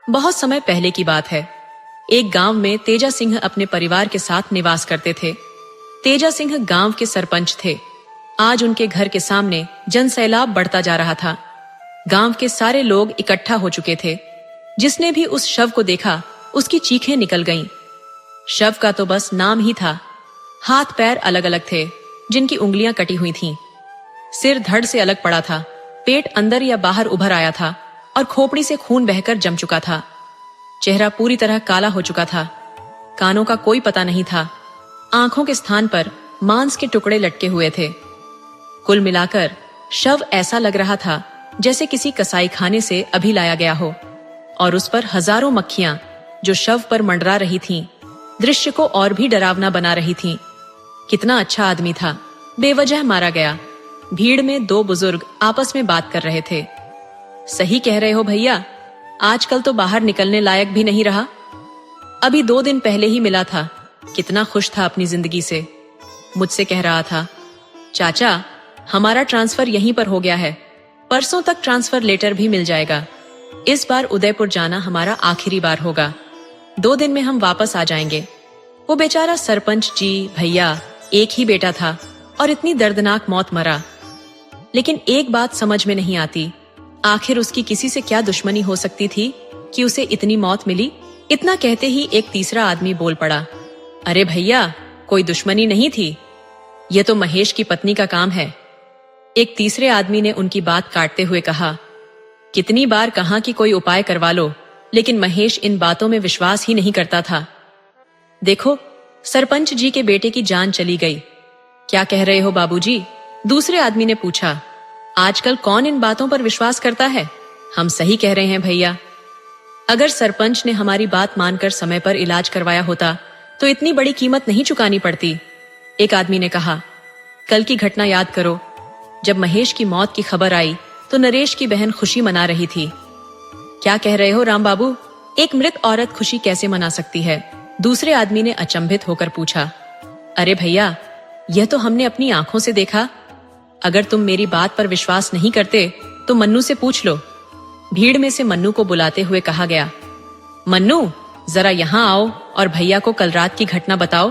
बहुत समय पहले की बात है। एक गांव में तेजा सिंह अपने परिवार के साथ निवास करते थे। तेजा सिंह गांव के सरपंच थे। आज उनके घर के सामने जनसैलाब बढ़ता जा रहा था। गांव के सारे लोग इकट्ठा हो चुके थे। जिसने भी उस शव को देखा उसकी चीखें निकल गईं। शव का तो बस नाम ही था। हाथ पैर अलग अलग थे, जिनकी उंगलियां कटी हुई थीं। सिर धड़ से अलग पड़ा था, पेट अंदर या बाहर उभर आया था और खोपड़ी से खून बहकर जम चुका था। चेहरा पूरी तरह काला हो चुका था। कानों का कोई पता नहीं था। आंखों के स्थान पर मांस के टुकड़े लटके हुए थे। कुल मिलाकर शव ऐसा लग रहा था जैसे किसी कसाई खाने से अभी लाया गया हो, और उस पर हजारों मक्खियां जो शव पर मंडरा रही थीं, दृश्य को और भी डरावना बना रही थीं। कितना अच्छा आदमी था, बेवजह मारा गया। भीड़ में दो बुजुर्ग आपस में बात कर रहे थे। सही कह रहे हो भैया, आजकल तो बाहर निकलने लायक भी नहीं रहा। अभी 2 दिन पहले ही मिला था, कितना खुश था अपनी जिंदगी से। मुझसे कह रहा था, चाचा हमारा ट्रांसफर यहीं पर हो गया है, परसों तक ट्रांसफर लेटर भी मिल जाएगा। इस बार उदयपुर जाना हमारा आखिरी बार होगा। 2 दिन में हम वापस आ जाएंगे। वो बेचारा सरपंच जी भैया, एक ही बेटा था और इतनी दर्दनाक मौत मरा। लेकिन एक बात समझ में नहीं आती, आखिर उसकी किसी से क्या दुश्मनी हो सकती थी कि उसे इतनी मौत मिली। इतना कहते ही एक तीसरा आदमी बोल पड़ा, अरे भैया कोई दुश्मनी नहीं थी, यह तो महेश की पत्नी का काम है। एक तीसरे आदमी ने उनकी बात काटते हुए कहा, कितनी बार कहा कि कोई उपाय करवा लो, लेकिन महेश इन बातों में विश्वास ही नहीं करता था। देखो सरपंच जी के बेटे की जान चली गई। क्या कह रहे हो बाबूजी? दूसरे आदमी ने पूछा। आजकल कौन इन बातों पर विश्वास करता है? हम सही कह रहे हैं भैया। अगर सरपंच ने हमारी बात मानकर समय पर इलाज करवाया होता तो इतनी बड़ी कीमत नहीं चुकानी पड़ती। एक आदमी ने कहा, कल की घटना याद करो। जब महेश की मौत की खबर आई तो नरेश की बहन खुशी मना रही थी। क्या कह रहे हो राम बाबू? एक मृत औरत खुशी कैसे मना सकती है? दूसरे आदमी ने अचंभित होकर पूछा। अरे भैया, यह तो हमने अपनी आंखों से देखा। अगर तुम मेरी बात पर विश्वास नहीं करते तो मन्नू से पूछ लो। भीड़ में से मन्नू को बुलाते हुए कहा गया, मन्नू जरा यहाँ आओ और भैया को कल रात की घटना बताओ।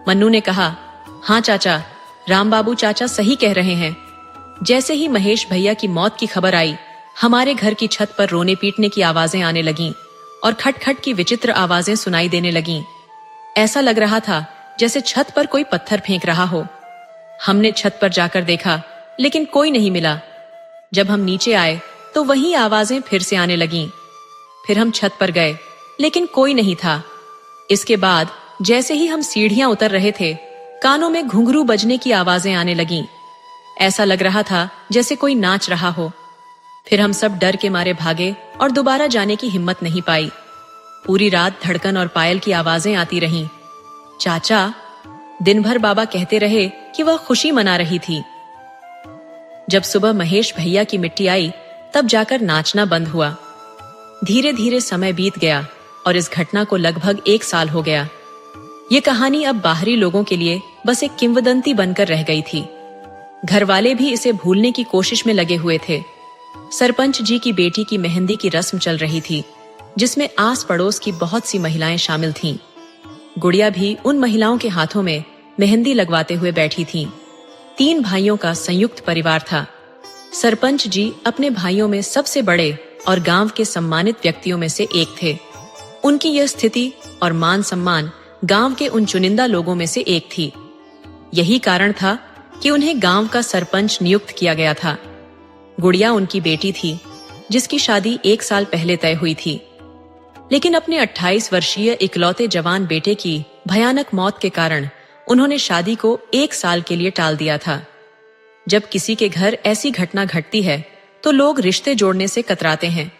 मन्नू ने कहा, हाँ चाचा, राम बाबू चाचा सही कह रहे हैं। जैसे ही महेश भैया की मौत की खबर आई, हमारे घर की छत पर रोने पीटने की आवाजें आने लगीं और खटखट की विचित्र आवाजें सुनाई देने लगीं। ऐसा लग रहा था जैसे छत पर कोई पत्थर फेंक रहा हो। हमने छत पर जाकर देखा, लेकिन कोई नहीं मिला। जब हम नीचे आए तो वही आवाजें फिर से आने लगीं। फिर हम छत पर गए, लेकिन कोई नहीं था। इसके बाद जैसे ही हम सीढ़ियां उतर रहे थे, कानों में घुंघरू बजने की आवाजें आने लगीं। ऐसा लग रहा था जैसे कोई नाच रहा हो। फिर हम सब डर के मारे भागे और दोबारा जाने की हिम्मत नहीं पाई। पूरी रात धड़कन और पायल की आवाजें आती रहीं। चाचा, दिन भर बाबा कहते रहे कि वह खुशी मना रही थी। जब सुबह महेश भैया की मिट्टी आई, तब जाकर नाचना बंद हुआ। धीरे धीरे समय बीत गया और इस घटना को लगभग 1 साल हो गया। ये कहानी अब बाहरी लोगों के लिए बस एक किंवदंती बनकर रह गई थी। घर वाले भी इसे भूलने की कोशिश में लगे हुए थे। सरपंच जी की बेटी की मेहंदी की रस्म चल रही थी, जिसमें आस पड़ोस की बहुत सी महिलाएं शामिल थीं। गुड़िया भी उन महिलाओं के हाथों में मेहंदी लगवाते हुए बैठी थीं। 3 भाइयों का संयुक्त परिवार था। सरपंच जी अपने भाइयों में सबसे बड़े और गांव के सम्मानित व्यक्तियों में से एक थे। उनकी यह स्थिति और मान सम्मान गांव के उन चुनिंदा लोगों में से एक थी। यही कारण था कि उन्हें गांव का सरपंच नियुक्त किया गया था। गुड़िया उनकी बेटी थी, जिसकी शादी 1 साल पहले तय हुई थी। लेकिन अपने 28 वर्षीय इकलौते जवान बेटे की भयानक मौत के कारण उन्होंने शादी को 1 साल के लिए टाल दिया था। जब किसी के घर ऐसी घटना घटती है तो लोग रिश्ते जोड़ने से कतराते हैं,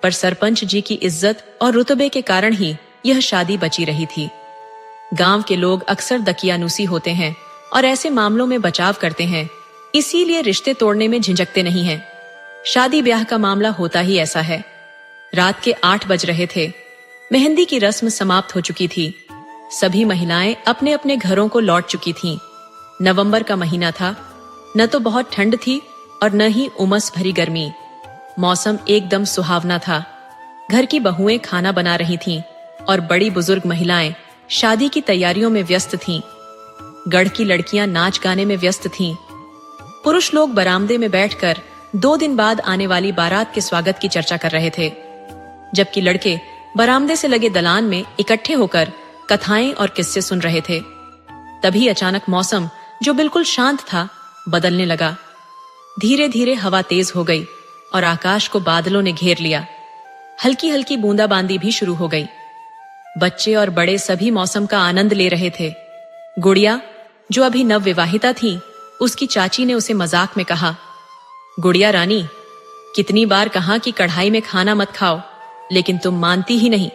पर सरपंच जी की इज्जत और रुतबे के कारण ही यह शादी बची रही थी। गांव के लोग अक्सर दकियानूसी होते हैं और ऐसे मामलों में बचाव करते हैं, इसीलिए रिश्ते तोड़ने में झिझकते नहीं हैं। शादी ब्याह का मामला होता ही ऐसा है। रात के 8 बज रहे थे। मेहंदी की रस्म समाप्त हो चुकी थी। सभी महिलाएं अपने अपने घरों को लौट चुकी थीं। नवंबर का महीना था। न तो बहुत ठंड थी और न ही उमस भरी गर्मी। मौसम एकदम सुहावना था। घर की बहुएं खाना बना रही थीं और बड़ी बुजुर्ग महिलाएं शादी की तैयारियों में व्यस्त थीं। गढ़ की लड़कियां नाच गाने में व्यस्त थीं। पुरुष लोग बरामदे में बैठकर 2 दिन बाद आने वाली बारात के स्वागत की चर्चा कर रहे थे, जबकि लड़के बरामदे से लगे दलान में इकट्ठे होकर कथाएं और किस्से सुन रहे थे। तभी अचानक मौसम, जो बिल्कुल शांत था, बदलने लगा। धीरे धीरे हवा तेज हो गई और आकाश को बादलों ने घेर लिया। हल्की हल्की बूंदाबांदी भी शुरू हो गई। बच्चे और बड़े सभी मौसम का आनंद ले रहे थे। गुड़िया, जो अभी नवविवाहिता थी, उसकी चाची ने उसे मजाक में कहा, गुड़िया रानी, कितनी बार कहा कि कढ़ाई में खाना मत खाओ, लेकिन तुम मानती ही नहीं।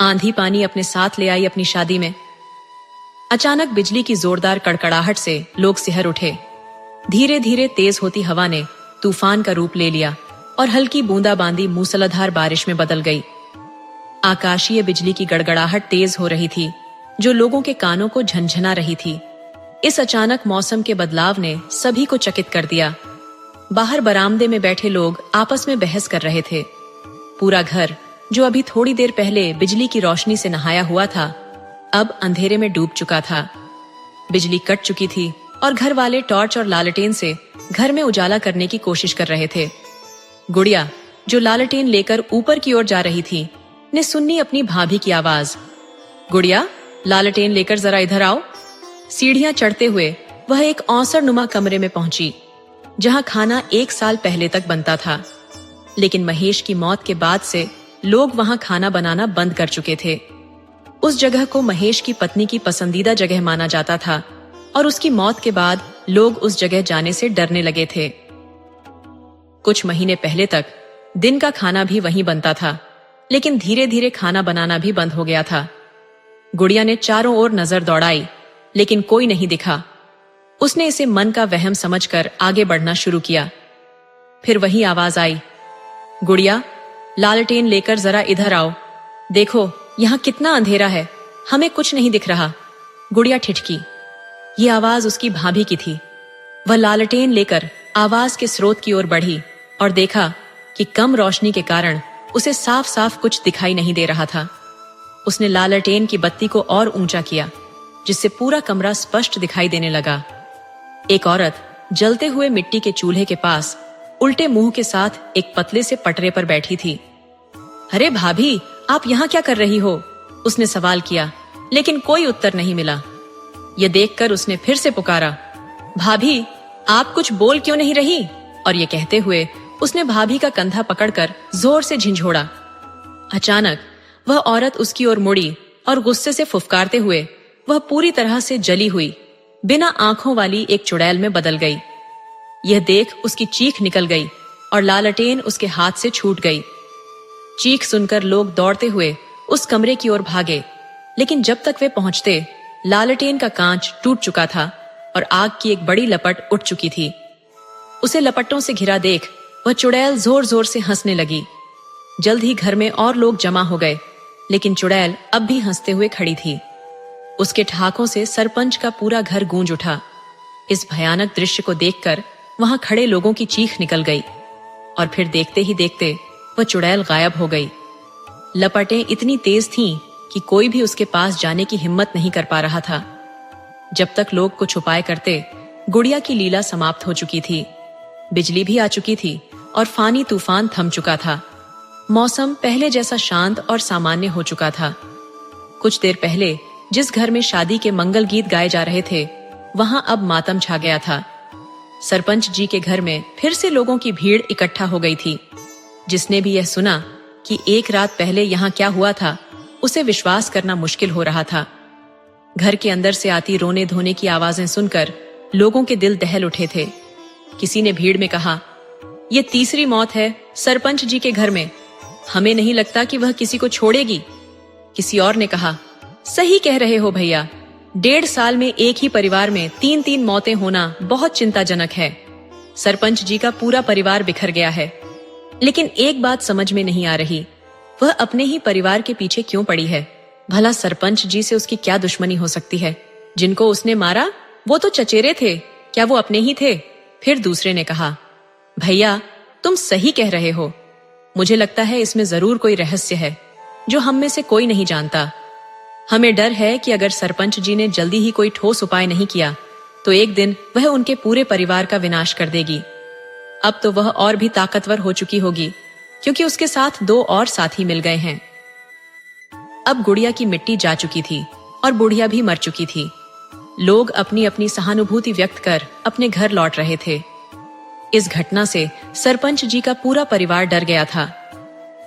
आंधी पानी अपने साथ ले आई अपनी शादी में। अचानक बिजली की जोरदार कड़कड़ाहट से लोग सिहर उठे। धीरे धीरे तेज होती हवा ने तूफान का रूप ले लिया और हल्की बूंदाबांदी मूसलाधार बारिश में बदल गई। आकाशीय बिजली की गड़गड़ाहट तेज हो रही थी, जो लोगों के कानों को झंझना रही थी। इस अचानक मौसम के बदलाव ने सभी को चकित कर दिया। बाहर बरामदे में बैठे लोग आपस में बहस कर रहे थे। पूरा घर, जो अभी थोड़ी देर पहले बिजली की रोशनी से नहाया हुआ था, अब अंधेरे में डूब चुका था। बिजली कट चुकी थी और घर वाले टॉर्च और लालटेन से घर में उजाला करने की कोशिश कर रहे थे। गुड़िया, जो लालटेन लेकर ऊपर की ओर जा रही थी, ने सुनी अपनी भाभी की आवाज, गुड़िया, लालटेन लेकर जरा इधर आओ। सीढ़ियां चढ़ते हुए वह एक औसरनुमा कमरे में पहुंची, जहां खाना 1 साल पहले तक बनता था। लेकिन महेश की मौत के बाद से लोग वहां खाना बनाना बंद कर चुके थे। उस जगह को महेश की पत्नी की पसंदीदा जगह माना जाता था और उसकी मौत के बाद लोग उस जगह जाने से डरने लगे थे। कुछ महीने पहले तक दिन का खाना भी वहीं बनता था, लेकिन धीरे धीरे खाना बनाना भी बंद हो गया था। गुड़िया ने चारों ओर नजर दौड़ाई, लेकिन कोई नहीं दिखा। उसने इसे मन का वहम समझकर आगे बढ़ना शुरू किया। फिर वही आवाज आई, गुड़िया, लालटेन लेकर जरा इधर आओ। देखो, यहाँ कितना अंधेरा है, हमें कुछ नहीं दिख रहा। गुड़िया ठिठकी। ये आवाज उसकी भाभी की थी। वह लालटेन लेकर आवाज के स्रोत की ओर बढ़ी और देखा कि कम रोशनी के कारण उसे साफ साफ कुछ दिखाई नहीं दे रहा था। उसने लालटेन की बत्ती को और ऊंचा किया, जिससे पूरा कमरा स्पष्ट दिखाई देने लगा। एक औरत जलते हुए मिट्टी के चूल्हे के पास उल्टे मुंह के साथ एक पतले से पटरे पर बैठी थी। अरे भाभी, आप यहाँ क्या कर रही हो? उसने सवाल किया, लेकिन कोई उत्तर नहीं मिला। यह देखकर उसने फिर से पुकारा, भाभी, आप कुछ बोल क्यों नहीं रही? और ये कहते हुए उसने भाभी का कंधा पकड़कर जोर से झिंझोड़ा। अचानक वह औरत उसकी ओर मुड़ी और गुस्से से फुफकारते हुए वह पूरी तरह से जली हुई, बिना आंखों वाली एक चुड़ैल में बदल गई। यह देख उसकी चीख निकल गई और लालटेन उसके हाथ से छूट गई। चीख सुनकर लोग दौड़ते हुए उस कमरे की ओर भागे, लेकिन जब तक वे पहुंचते, लालटेन का कांच टूट चुका था और आग की एक बड़ी लपट उठ चुकी थी। उसे लपटों से घिरा देख वह चुड़ैल जोर जोर से हंसने लगी। जल्द ही घर में और लोग जमा हो गए, लेकिन चुड़ैल अब भी हंसते हुए खड़ी थी। उसके ठहाकों से सरपंच का पूरा घर गूंज उठा। इस भयानक दृश्य को देखकर वहां खड़े लोगों की चीख निकल गई और फिर देखते ही देखते वह चुड़ैल गायब हो गई। लपटें इतनी तेज थीं कि कोई भी उसके पास जाने की हिम्मत नहीं कर पा रहा था। जब तक लोग कुछ उपाय करते, गुड़िया की लीला समाप्त हो चुकी थी। बिजली भी आ चुकी थी और फानी तूफान थम चुका था। मौसम पहले जैसा शांत और सामान्य हो चुका था। कुछ देर पहले जिस घर में शादी के मंगल गीत गाए जा रहे थे, वहां अब मातम छा गया था। सरपंच जी के घर में फिर से लोगों की भीड़ इकट्ठा हो गई थी। जिसने भी यह सुना कि एक रात पहले यहाँ क्या हुआ था, उसे विश्वास करना मुश्किल हो रहा था। घर के अंदर से आती रोने धोने की आवाजें सुनकर लोगों के दिल दहल उठे थे। किसी ने भीड़ में कहा, ये तीसरी मौत है सरपंच जी के घर में, हमें नहीं लगता कि वह किसी को छोड़ेगी। किसी और ने कहा, सही कह रहे हो भैया, 1.5 साल में एक ही परिवार में 3-3 मौतें होना बहुत चिंताजनक है। सरपंच जी का पूरा परिवार बिखर गया है। लेकिन एक बात समझ में नहीं आ रही, वह अपने ही परिवार के पीछे क्यों पड़ी है? भला सरपंच जी से उसकी क्या दुश्मनी हो सकती है? जिनको उसने मारा वो तो चचेरे थे, क्या वो अपने ही थे? फिर दूसरे ने कहा, भैया तुम सही कह रहे हो, मुझे लगता है इसमें जरूर कोई रहस्य है जो हम में से कोई नहीं जानता। हमें डर है कि अगर सरपंच जी ने जल्दी ही कोई ठोस उपाय नहीं किया तो एक दिन वह उनके पूरे परिवार का विनाश कर देगी। अब तो वह और भी ताकतवर हो चुकी होगी क्योंकि उसके साथ 2 और साथी मिल गए हैं। अब गुड़िया की मिट्टी जा चुकी थी और बुढ़िया भी मर चुकी थी। लोग अपनी अपनी सहानुभूति व्यक्त कर अपने घर लौट रहे थे। इस घटना से सरपंच जी का पूरा परिवार डर गया था।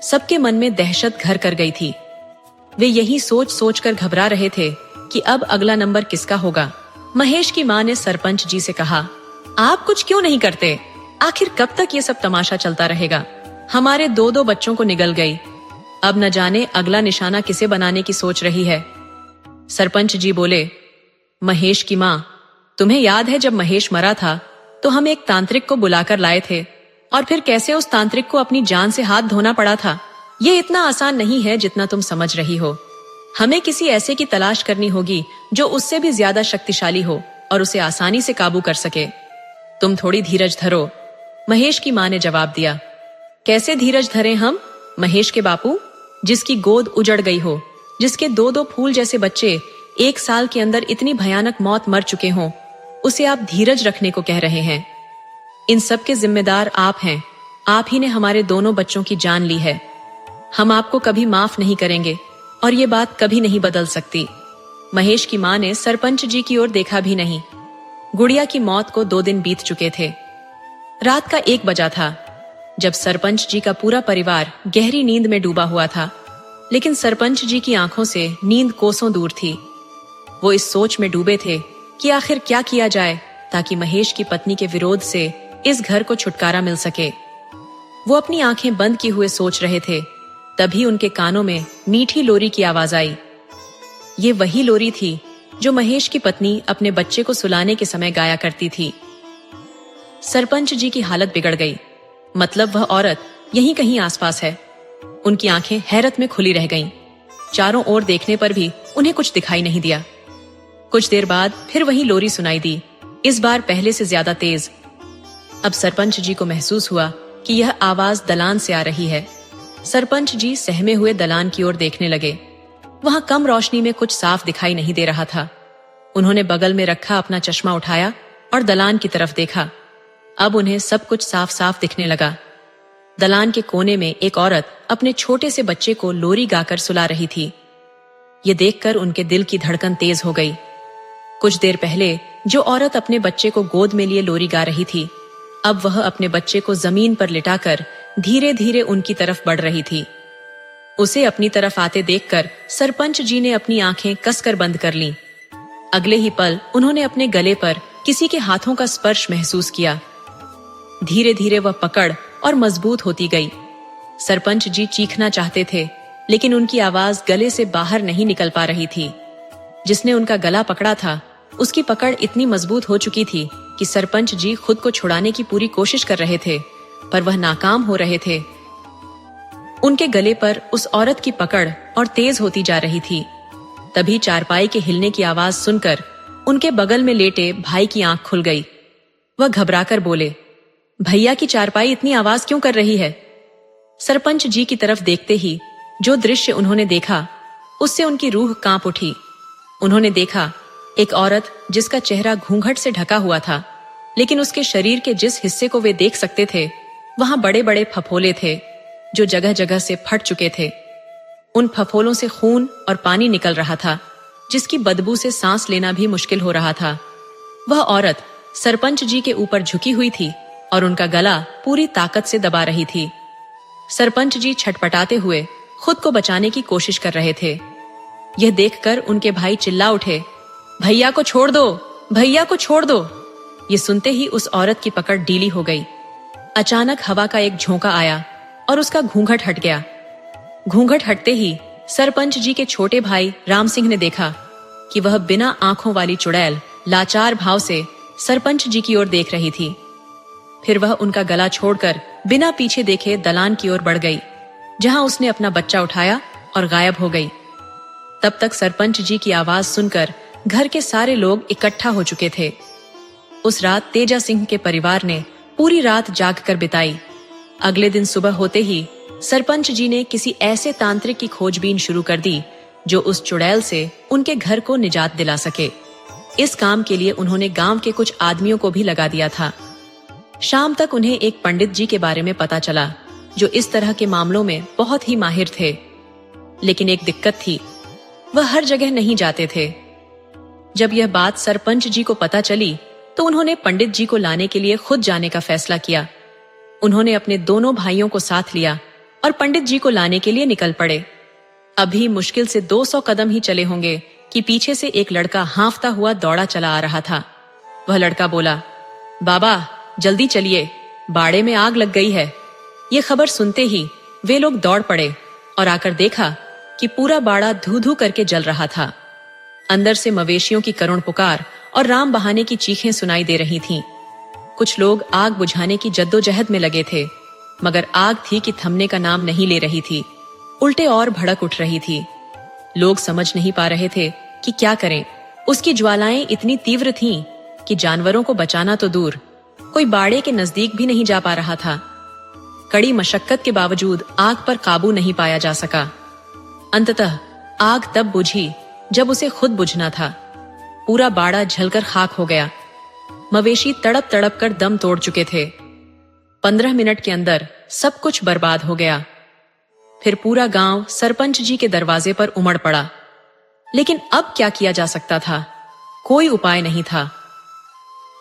सबके मन में दहशत घर कर गई थी। वे यही सोच सोच कर घबरा रहे थे कि अब अगला नंबर किसका होगा। महेश की माँ ने सरपंच जी से कहा, आप कुछ क्यों नहीं करते? आखिर कब तक ये सब तमाशा चलता रहेगा? हमारे 2 बच्चों को निगल गई, अब न जाने अगला निशाना किसे बनाने की सोच रही है। सरपंच जी बोले, महेश की माँ, तुम्हें याद है जब महेश मरा था तो हम एक तांत्रिक को बुलाकर लाए थे और फिर कैसे उस तांत्रिक को अपनी जान से हाथ धोना पड़ा था। ये इतना आसान नहीं है जितना तुम समझ रही हो। हमें किसी ऐसे की तलाश करनी होगी जो उससे भी ज्यादा शक्तिशाली हो और उसे आसानी से काबू कर सके। तुम थोड़ी धीरज धरो, महेश की माँ ने जवाब दिया। कैसे धीरज धरें हम? महेश के बापू, जिसकी गोद उजड़ गई हो, जिसके 2 फूल जैसे बच्चे 1 साल के अंदर इतनी भयानक मौत मर चुके हों, उसे आप धीरज रखने को कह रहे हैं। इन सब के जिम्मेदार आप हैं। आप ही ने हमारे 2 बच्चों की जान ली है। हम आपको कभी माफ नहीं करेंगे और ये बात कभी नहीं बदल सकती। महेश की माँ ने सरपंच जी की ओर देखा भी नहीं। गुड़िया की मौत को 2 दिन बीत चुके थे। रात का 1 बजा था जब सरपंच जी का पूरा परिवार गहरी नींद में डूबा हुआ था, लेकिन सरपंच जी की आंखों से नींद कोसों दूर थी। वो इस सोच में डूबे थे कि आखिर क्या किया जाए ताकि महेश की पत्नी के विरोध से इस घर को छुटकारा मिल सके। वो अपनी आंखें बंद किए हुए सोच रहे थे, तभी उनके कानों में मीठी लोरी की आवाज आई। ये वही लोरी थी जो महेश की पत्नी अपने बच्चे को सुलाने के समय गाया करती थी। सरपंच जी की हालत बिगड़ गई। मतलब वह औरत यहीं कहीं आसपास है। उनकी आंखें हैरत में खुली रह गईं। चारों ओर देखने पर भी उन्हें कुछ दिखाई नहीं दिया। कुछ देर बाद फिर वही लोरी सुनाई दी, इस बार पहले से ज्यादा तेज। अब सरपंच जी को महसूस हुआ कि यह आवाज दलान से आ रही है। सरपंच जी सहमे हुए दलान की ओर देखने लगे। वहां कम रोशनी में कुछ साफ दिखाई नहीं दे रहा था। उन्होंने बगल में रखा अपना चश्मा उठाया और दलान की तरफ देखा। अब उन्हें सब कुछ साफ साफ दिखने लगा। दलान के कोने में एक औरत अपने छोटे से बच्चे को लोरी गाकर सुला रही थी। ये देखकर उनके दिल की धड़कन तेज हो गई। कुछ देर पहले जो औरत अपने बच्चे को गोद में लिए लोरी गा रही थी, अब वह अपने बच्चे को जमीन पर लिटाकर धीरे धीरे उनकी तरफ बढ़ रही थी। उसे अपनी तरफ आते देखकर सरपंच जी ने अपनी आंखें कसकर बंद कर लीं। अगले ही पल उन्होंने अपने गले पर किसी के हाथों का स्पर्श महसूस किया। धीरे धीरे वह पकड़ और मजबूत होती गई। सरपंच जी चीखना चाहते थे, लेकिन उनकी आवाज गले से बाहर नहीं निकल पा रही थी। जिसने उनका गला पकड़ा था, उसकी पकड़ इतनी मजबूत हो चुकी थी कि सरपंच जी खुद को छुड़ाने की पूरी कोशिश कर रहे थे, पर वह नाकाम हो रहे थे। उनके गले पर उस औरत की पकड़ और तेज होती जा रही थी। तभी चारपाई के हिलने की आवाज सुनकर उनके बगल में लेटे भाई की आंख खुल गई। वह घबराकर बोले, भैया की चारपाई इतनी आवाज क्यों कर रही है? सरपंच जी की तरफ देखते ही जो दृश्य उन्होंने देखा, उससे उनकी रूह कांप उठी। उन्होंने देखा एक औरत जिसका चेहरा घूंघट से ढका हुआ था, लेकिन उसके शरीर के जिस हिस्से को वे देख सकते थे, वहां बड़े बड़े फफोले थे जो जगह जगह से फट चुके थे। उन फफोलों से खून और पानी निकल रहा था, जिसकी बदबू से सांस लेना भी मुश्किल हो रहा था। वह औरत सरपंच जी के ऊपर झुकी हुई थी और उनका गला पूरी ताकत से दबा रही थी। सरपंच जी छटपटाते हुए खुद को बचाने की कोशिश कर रहे थे। यह देखकर उनके भाई चिल्ला उठे, भैया को छोड़ दो, भैया को छोड़ दो। ये सुनते ही उस औरत की पकड़ ढीली हो गई। अचानक हवा का एक झोंका आया और उसका घूंघट हट गया। घूंघट हटते ही सरपंच जी के छोटे भाई राम सिंह ने देखा कि वह बिना आंखों वाली चुड़ैल लाचार भाव से सरपंच जी की ओर देख रही थी। फिर वह उनका गला छोड़कर बिना पीछे देखे दलान की ओर बढ़ गई, जहां उसने अपना बच्चा उठाया और गायब हो गई। तब तक सरपंच जी की आवाज सुनकर घर के सारे लोग इकट्ठा हो चुके थे। उस रात तेजा सिंह के परिवार ने पूरी रात जाग कर बिताई। अगले दिन सुबह होते ही सरपंच जी ने किसी ऐसे तांत्रिक की खोजबीन शुरू कर दी जो उस चुड़ैल से उनके घर को निजात दिला सके। इस काम के लिए उन्होंने गांव के कुछ आदमियों को भी लगा दिया था। शाम तक उन्हें एक पंडित जी के बारे में पता चला जो इस तरह के मामलों में बहुत ही माहिर थे। लेकिन एक दिक्कत थी, वह हर जगह नहीं जाते थे। जब यह बात सरपंच जी को पता चली तो उन्होंने पंडित जी को लाने के लिए खुद जाने का फैसला किया। उन्होंने अपने दोनों भाइयों को साथ लिया और पंडित जी को लाने के लिए निकल पड़े। अभी मुश्किल से 200 कदम ही चले होंगे कि पीछे से एक लड़का हांफता हुआ दौड़ा चला आ रहा था। वह लड़का बोला, बाबा जल्दी चलिए, बाड़े में आग लग गई है। ये खबर सुनते ही वे लोग दौड़ पड़े और आकर देखा कि पूरा बाड़ा धू धू करके जल रहा था। अंदर से मवेशियों की करुण पुकार और राम बहाने की चीखें सुनाई दे रही थीं। कुछ लोग आग बुझाने की जद्दोजहद में लगे थे, मगर आग थी कि थमने का नाम नहीं ले रही थी, उल्टे और भड़क उठ रही थी। लोग समझ नहीं पा रहे थे कि क्या करें। उसकी ज्वालाएं इतनी तीव्र थीं कि जानवरों को बचाना तो दूर, कोई बाड़े के नजदीक भी नहीं जा पा रहा था। कड़ी मशक्कत के बावजूद आग पर काबू नहीं पाया जा सका। अंततः आग तब बुझी जब उसे खुद बुझना था। पूरा बाड़ा जलकर खाक हो गया। मवेशी तड़प तड़प कर दम तोड़ चुके थे। 15 मिनट के अंदर सब कुछ बर्बाद हो गया। फिर पूरा गांव सरपंच जी के दरवाजे पर उमड़ पड़ा। लेकिन अब क्या किया जा सकता था? कोई उपाय नहीं था।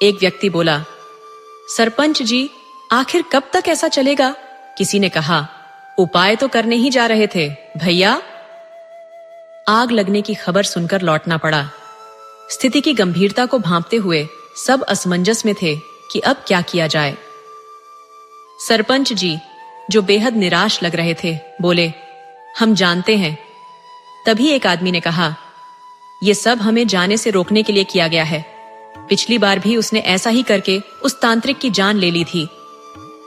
एक व्यक्ति बोला, सरपंच जी आखिर कब तक ऐसा चलेगा? किसी ने कहा, उपाय तो करने ही जा रहे थे भैया। आग लगने की खबर सुनकर लौटना पड़ा। स्थिति की गंभीरता को भांपते हुए सब असमंजस में थे कि अब क्या किया जाए। सरपंच जी, जो बेहद निराश लग रहे थे, बोले, हम जानते हैं। तभी एक आदमी ने कहा, यह सब हमें जाने से रोकने के लिए किया गया है। पिछली बार भी उसने ऐसा ही करके उस तांत्रिक की जान ले ली थी।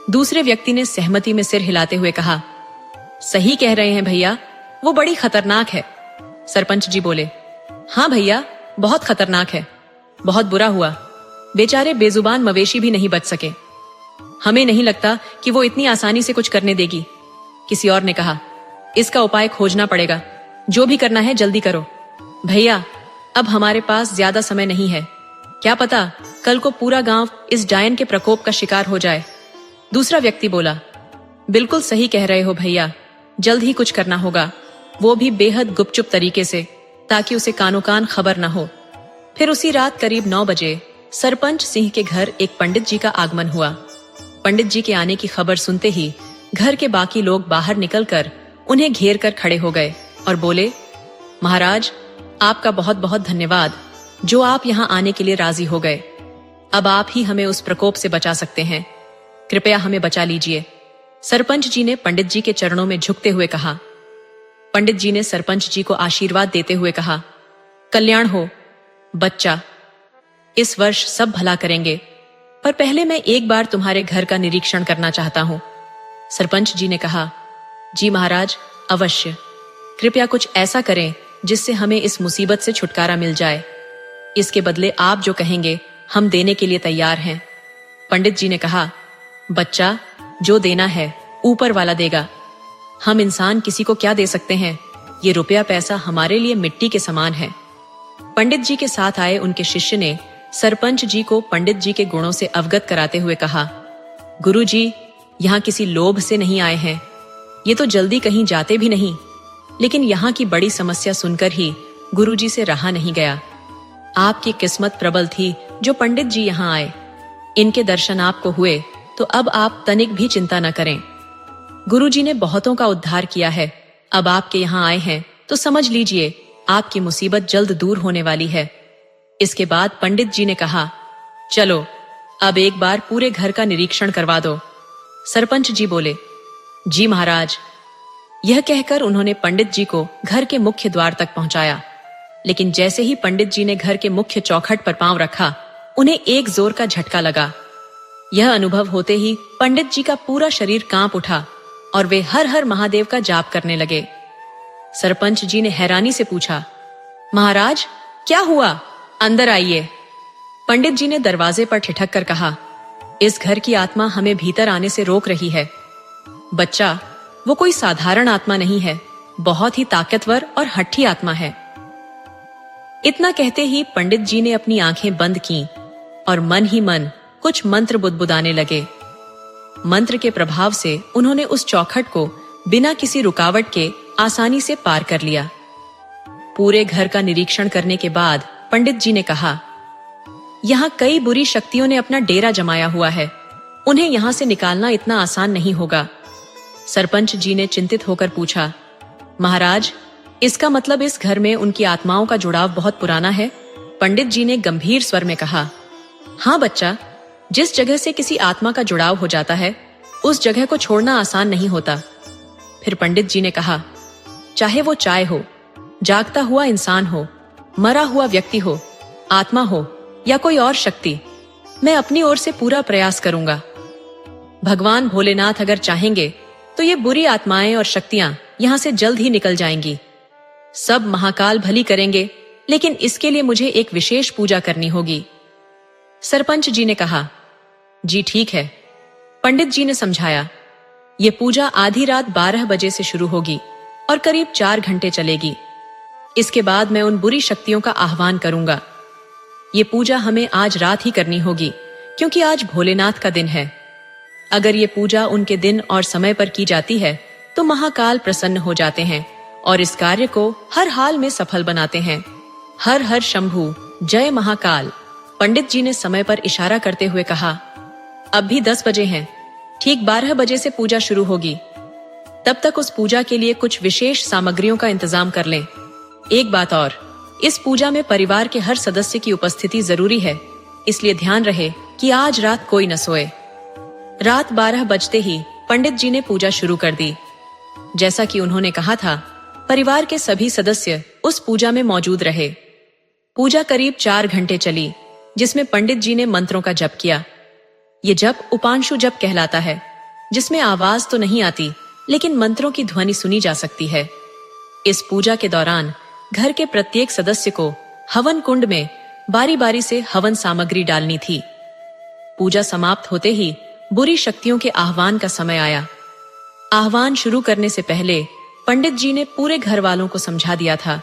दूसरे व्यक्ति ने सहमति में सिर हिलाते हुए कहा, सही कह रहे हैं भैया, वो बड़ी खतरनाक है। सरपंच जी बोले, हाँ भैया, बहुत खतरनाक है। बहुत बुरा हुआ, बेचारे बेजुबान मवेशी भी नहीं बच सके। हमें नहीं लगता कि वो इतनी आसानी से कुछ करने देगी। किसी और ने कहा, इसका उपाय खोजना पड़ेगा, जो भी करना है जल्दी करो। भैया, अब हमारे पास ज्यादा समय नहीं है। क्या पता कल को पूरा गांव इस डायन के प्रकोप का शिकार हो जाए। दूसरा व्यक्ति बोला, बिल्कुल सही कह रहे हो भैया, जल्द ही कुछ करना होगा, वो भी बेहद गुपचुप तरीके से, ताकि उसे कानो कान खबर न हो। फिर उसी रात करीब 9 बजे सरपंच सिंह के घर एक पंडित जी का आगमन हुआ। पंडित जी के आने की खबर सुनते ही घर के बाकी लोग बाहर निकलकर उन्हें घेर कर खड़े हो गए और बोले, महाराज, आपका बहुत बहुत धन्यवाद जो आप यहाँ आने के लिए राजी हो गए। अब आप ही हमें उस प्रकोप से बचा सकते हैं, कृपया हमें बचा लीजिए। सरपंच जी ने पंडित जी के चरणों में झुकते हुए कहा। पंडित जी ने सरपंच जी को आशीर्वाद देते हुए कहा, कल्याण हो बच्चा, इस वर्ष सब भला करेंगे, पर पहले मैं एक बार तुम्हारे घर का निरीक्षण करना चाहता हूं। सरपंच जी ने कहा, जी महाराज, अवश्य। कृपया कुछ ऐसा करें जिससे हमें इस मुसीबत से छुटकारा मिल जाए। इसके बदले आप जो कहेंगे हम देने के लिए तैयार हैं। पंडित जी ने कहा, बच्चा, जो देना है ऊपर वाला देगा। हम इंसान किसी को क्या दे सकते हैं? ये रुपया पैसा हमारे लिए मिट्टी के समान है। पंडित जी के साथ आए उनके शिष्य ने सरपंच जी को पंडित जी के गुणों से अवगत कराते हुए कहा, गुरु जी, यहाँ किसी लोभ से नहीं आए हैं। ये तो जल्दी कहीं जाते भी नहीं, लेकिन यहाँ की बड़ी समस्या सुनकर ही गुरु जी से रहा नहीं गया। आपकी किस्मत प्रबल थी जो पंडित जी यहाँ आए। इनके दर्शन आपको हुए तो अब आप तनिक भी चिंता न करें। गुरु जी ने बहुतों का उद्धार किया है। अब आपके यहाँ आए हैं तो समझ लीजिए आपकी मुसीबत जल्द दूर होने वाली है। इसके बाद पंडित जी ने कहा, चलो अब एक बार पूरे घर का निरीक्षण करवा दो। सरपंच जी बोले, जी महाराज। यह कहकर उन्होंने पंडित जी को घर के मुख्य द्वार तक पहुंचाया। लेकिन जैसे ही पंडित जी ने घर के मुख्य चौखट पर पांव रखा, उन्हें एक जोर का झटका लगा। यह अनुभव होते ही पंडित जी का पूरा शरीर कांप उठा और वे हर हर महादेव का जाप करने लगे। सरपंच जी ने हैरानी से पूछा, महाराज क्या हुआ? अंदर आइए। पंडित जी ने दरवाजे पर ठिठक कर कहा, इस घर की आत्मा हमें भीतर आने से रोक रही है। बच्चा, वो कोई साधारण आत्मा नहीं है, बहुत ही ताकतवर और हठी आत्मा है। इतना कहते ही पंडित जी ने अपनी आंखें बंद की और मन ही मन कुछ मंत्र बुदबुदाने लगे। मंत्र के प्रभाव से उन्होंने उस चौखट को बिना किसी रुकावट के आसानी से पार कर लिया। पूरे घर का निरीक्षण करने के बाद पंडित जी ने कहा, यहाँ कई बुरी शक्तियों ने अपना डेरा जमाया हुआ है, उन्हें यहाँ से निकालना इतना आसान नहीं होगा। सरपंच जी ने चिंतित होकर पूछा, महाराज, इसका मतलब इस घर में उनकी आत्माओं का जुड़ाव बहुत पुराना है? पंडित जी ने गंभीर स्वर में कहा, हाँ बच्चा, जिस जगह से किसी आत्मा का जुड़ाव हो जाता है उस जगह को छोड़ना आसान नहीं होता। फिर पंडित जी ने कहा, चाहे वो चाय हो, जागता हुआ इंसान हो, मरा हुआ व्यक्ति हो, आत्मा हो या कोई और शक्ति, मैं अपनी ओर से पूरा प्रयास करूंगा। भगवान भोलेनाथ अगर चाहेंगे तो ये बुरी आत्माएं और शक्तियां यहां से जल्द ही निकल जाएंगी। सब महाकाल भली करेंगे, लेकिन इसके लिए मुझे एक विशेष पूजा करनी होगी। सरपंच जी ने कहा, जी ठीक है। पंडित जी ने समझाया, ये पूजा आधी रात 12 बजे से शुरू होगी और करीब 4 घंटे चलेगी। इसके बाद मैं उन बुरी शक्तियों का आह्वान करूंगा। ये पूजा हमें आज रात ही करनी होगी, क्योंकि आज भोलेनाथ का दिन है। अगर ये पूजा उनके दिन और समय पर की जाती है तो महाकाल प्रसन्न हो जाते हैं और इस कार्य को हर हाल में सफल बनाते हैं। हर हर शंभू, जय महाकाल। पंडित जी ने समय पर इशारा करते हुए कहा, अब भी 10 बजे हैं, ठीक 12 बजे से पूजा शुरू होगी। तब तक उस पूजा के लिए कुछ विशेष सामग्रियों का इंतजाम कर लें। एक बात और, इस पूजा में परिवार के हर सदस्य की उपस्थिति जरूरी है, इसलिए ध्यान रहे कि आज रात कोई न सोए। रात 12 बजते ही पंडित जी ने पूजा शुरू कर दी। जैसा कि उन्होंने कहा था, परिवार के सभी सदस्य उस पूजा में मौजूद रहे। पूजा करीब 4 घंटे चली, जिसमें पंडित जी ने मंत्रों का जप किया। ये जप उपांशु जप कहलाता है, जिसमें आवाज तो नहीं आती, लेकिन मंत्रों की ध्वनि सुनी जा सकती है। इस पूजा के दौरान घर के प्रत्येक सदस्य को हवन कुंड में बारी बारी से हवन सामग्री डालनी थी। पूजा समाप्त होते ही बुरी शक्तियों के आह्वान का समय आया। आह्वान शुरू करने से पहले पंडित जी ने पूरे घर वालों को समझा दिया था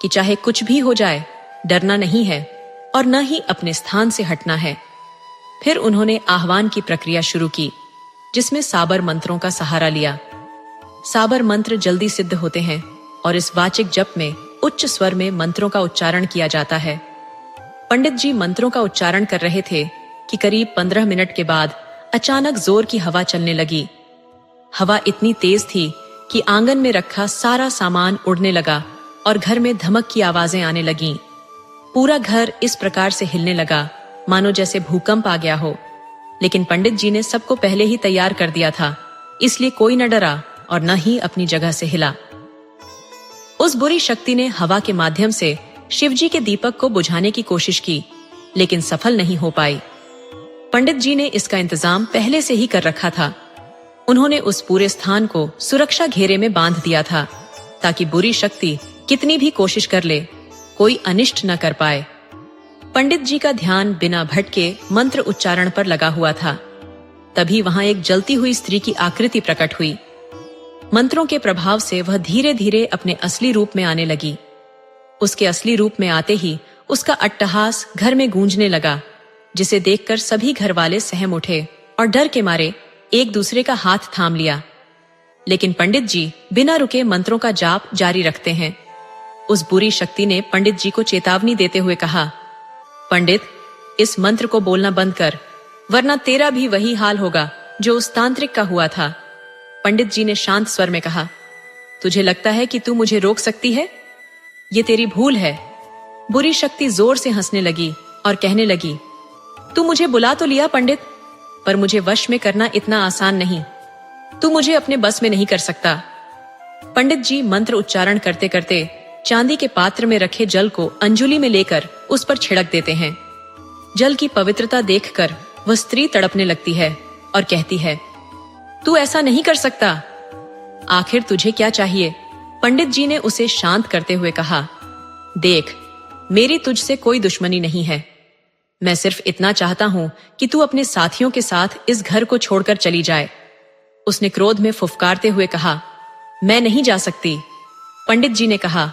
कि चाहे कुछ भी हो जाए, डरना नहीं है और न ही अपने स्थान से हटना है। फिर उन्होंने आह्वान की प्रक्रिया शुरू की, जिसमें साबर मंत्रों का सहारा लिया। साबर मंत्र जल्दी सिद्ध होते हैं और इस वाचिक जप में उच्च स्वर में मंत्रों का उच्चारण किया जाता है। पंडित जी मंत्रों का उच्चारण कर रहे थे कि करीब 15 मिनट के बाद अचानक जोर की हवा चलने लगी। हवा इतनी तेज थी कि आंगन में रखा सारा सामान उड़ने लगा और घर में धमक की आवाजें आने लगीं। पूरा घर इस प्रकार से हिलने लगा मानो जैसे भूकंप आ गया हो। लेकिन पंडित जी ने सबको पहले ही तैयार कर दिया था, इसलिए कोई न डरा और न ही अपनी जगह से हिला। उस बुरी शक्ति ने हवा के माध्यम से शिवजी के दीपक को बुझाने की कोशिश की, लेकिन सफल नहीं हो पाई। पंडित जी ने इसका इंतजाम पहले से ही कर रखा था। उन्होंने उस पूरे स्थान को सुरक्षा घेरे में बांध दिया था, ताकि बुरी शक्ति कितनी भी कोशिश कर ले, कोई अनिष्ट न कर पाए। पंडित जी का ध्यान बिना भटके मंत्र उच्चारण पर लगा हुआ था। तभी वहां एक जलती हुई स्त्री की आकृति प्रकट हुई। मंत्रों के प्रभाव से वह धीरे धीरे अपने असली रूप में आने लगी। उसके असली रूप में आते ही उसका अट्टहास घर में गूंजने लगा, जिसे देखकर सभी घर वाले सहम उठे और डर के मारे एक दूसरे का हाथ थाम लिया। लेकिन पंडित जी बिना रुके मंत्रों का जाप जारी रखते हैं। उस बुरी शक्ति ने पंडित जी को चेतावनी देते हुए कहा, पंडित, इस मंत्र को बोलना बंद कर, वरना तेरा भी वही हाल होगा जो उस तांत्रिक का हुआ था। पंडित जी ने शांत स्वर में कहा, तुझे लगता है कि तू मुझे रोक सकती है? ये तेरी भूल है। बुरी शक्ति जोर से हंसने लगी और कहने लगी, तू मुझे बुला तो लिया पंडित, पर मुझे वश में करना इतना आसान नहीं। तू मुझे अपने बस में नहीं कर सकता। पंडित जी मंत्र उच्चारण करते करते चांदी के पात्र में रखे जल को अंजुली में लेकर उस पर छिड़क देते हैं। जल की पवित्रता देखकर वह स्त्री तड़पने लगती है और कहती है, तू ऐसा नहीं कर सकता। आखिर तुझे क्या चाहिए? पंडित जी ने उसे शांत करते हुए कहा, देख, मेरी तुझसे कोई दुश्मनी नहीं है। मैं सिर्फ इतना चाहता हूं कि तू अपने साथियों के साथ इस घर को छोड़कर चली जाए। उसने क्रोध में फुफकारते हुए कहा, मैं नहीं जा सकती। पंडित जी ने कहा,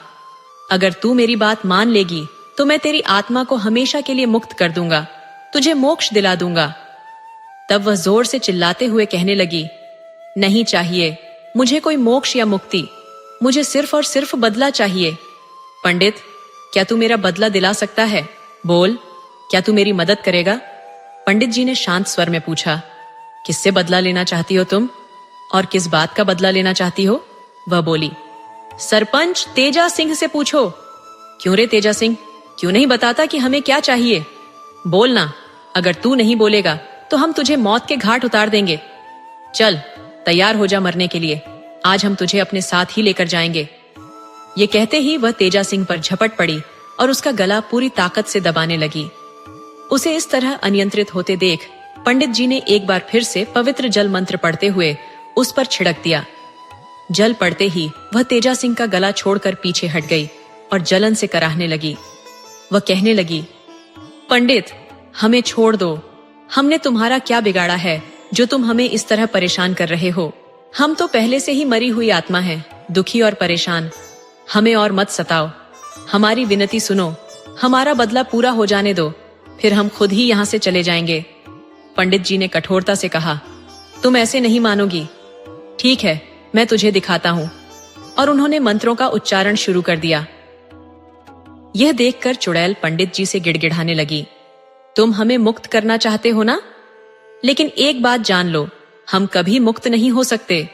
अगर तू मेरी बात मान लेगी तो मैं तेरी आत्मा को हमेशा के लिए मुक्त कर दूंगा, तुझे मोक्ष दिला दूंगा। तब वह जोर से चिल्लाते हुए कहने लगी, नहीं चाहिए मुझे कोई मोक्ष या मुक्ति, मुझे सिर्फ और सिर्फ बदला चाहिए। पंडित, क्या तू मेरा बदला दिला सकता है? बोल, क्या तू मेरी मदद करेगा? पंडित जी ने शांत स्वर में पूछा, किससे बदला लेना चाहती हो तुम, और किस बात का बदला लेना चाहती हो? वह बोली, सरपंच तेजा सिंह से पूछो। क्यों रे तेजा सिंह, क्यों नहीं बताता कि हमें क्या चाहिए? बोलना, अगर तू नहीं बोलेगा तो हम तुझे मौत के घाट उतार देंगे। चल तैयार हो जा मरने के लिए, आज हम तुझे अपने साथ ही लेकर जाएंगे। ये कहते ही वह तेजा सिंह पर झपट पड़ी और उसका गला पूरी ताकत से दबाने लगी। उसे इस तरह अनियंत्रित होते देख पंडित जी ने एक बार फिर से पवित्र जल मंत्र पढ़ते हुए उस पर छिड़क दिया। जल पड़ते ही वह तेजा सिंह का गला छोड़कर पीछे हट गई और जलन से कराहने लगी। वह कहने लगी, पंडित हमें छोड़ दो, हमने तुम्हारा क्या बिगाड़ा है जो तुम हमें इस तरह परेशान कर रहे हो? हम तो पहले से ही मरी हुई आत्मा हैं, दुखी और परेशान। हमें और मत सताओ, हमारी विनती सुनो, हमारा बदला पूरा हो जाने दो, फिर हम खुद ही यहाँ से चले जाएंगे। पंडित जी ने कठोरता से कहा, तुम ऐसे नहीं मानोगी। ठीक है, मैं तुझे दिखाता हूँ। और उन्होंने मंत्रों का उच्चारण शुरू कर दिया। यह देखकर चुड़ैल पंडित जी से गिड़गिड़ाने लगी, तुम हमें मुक्त करना चाहते हो ना? लेकिन एक बात जान लो, हम कभी मुक्त नहीं हो सकते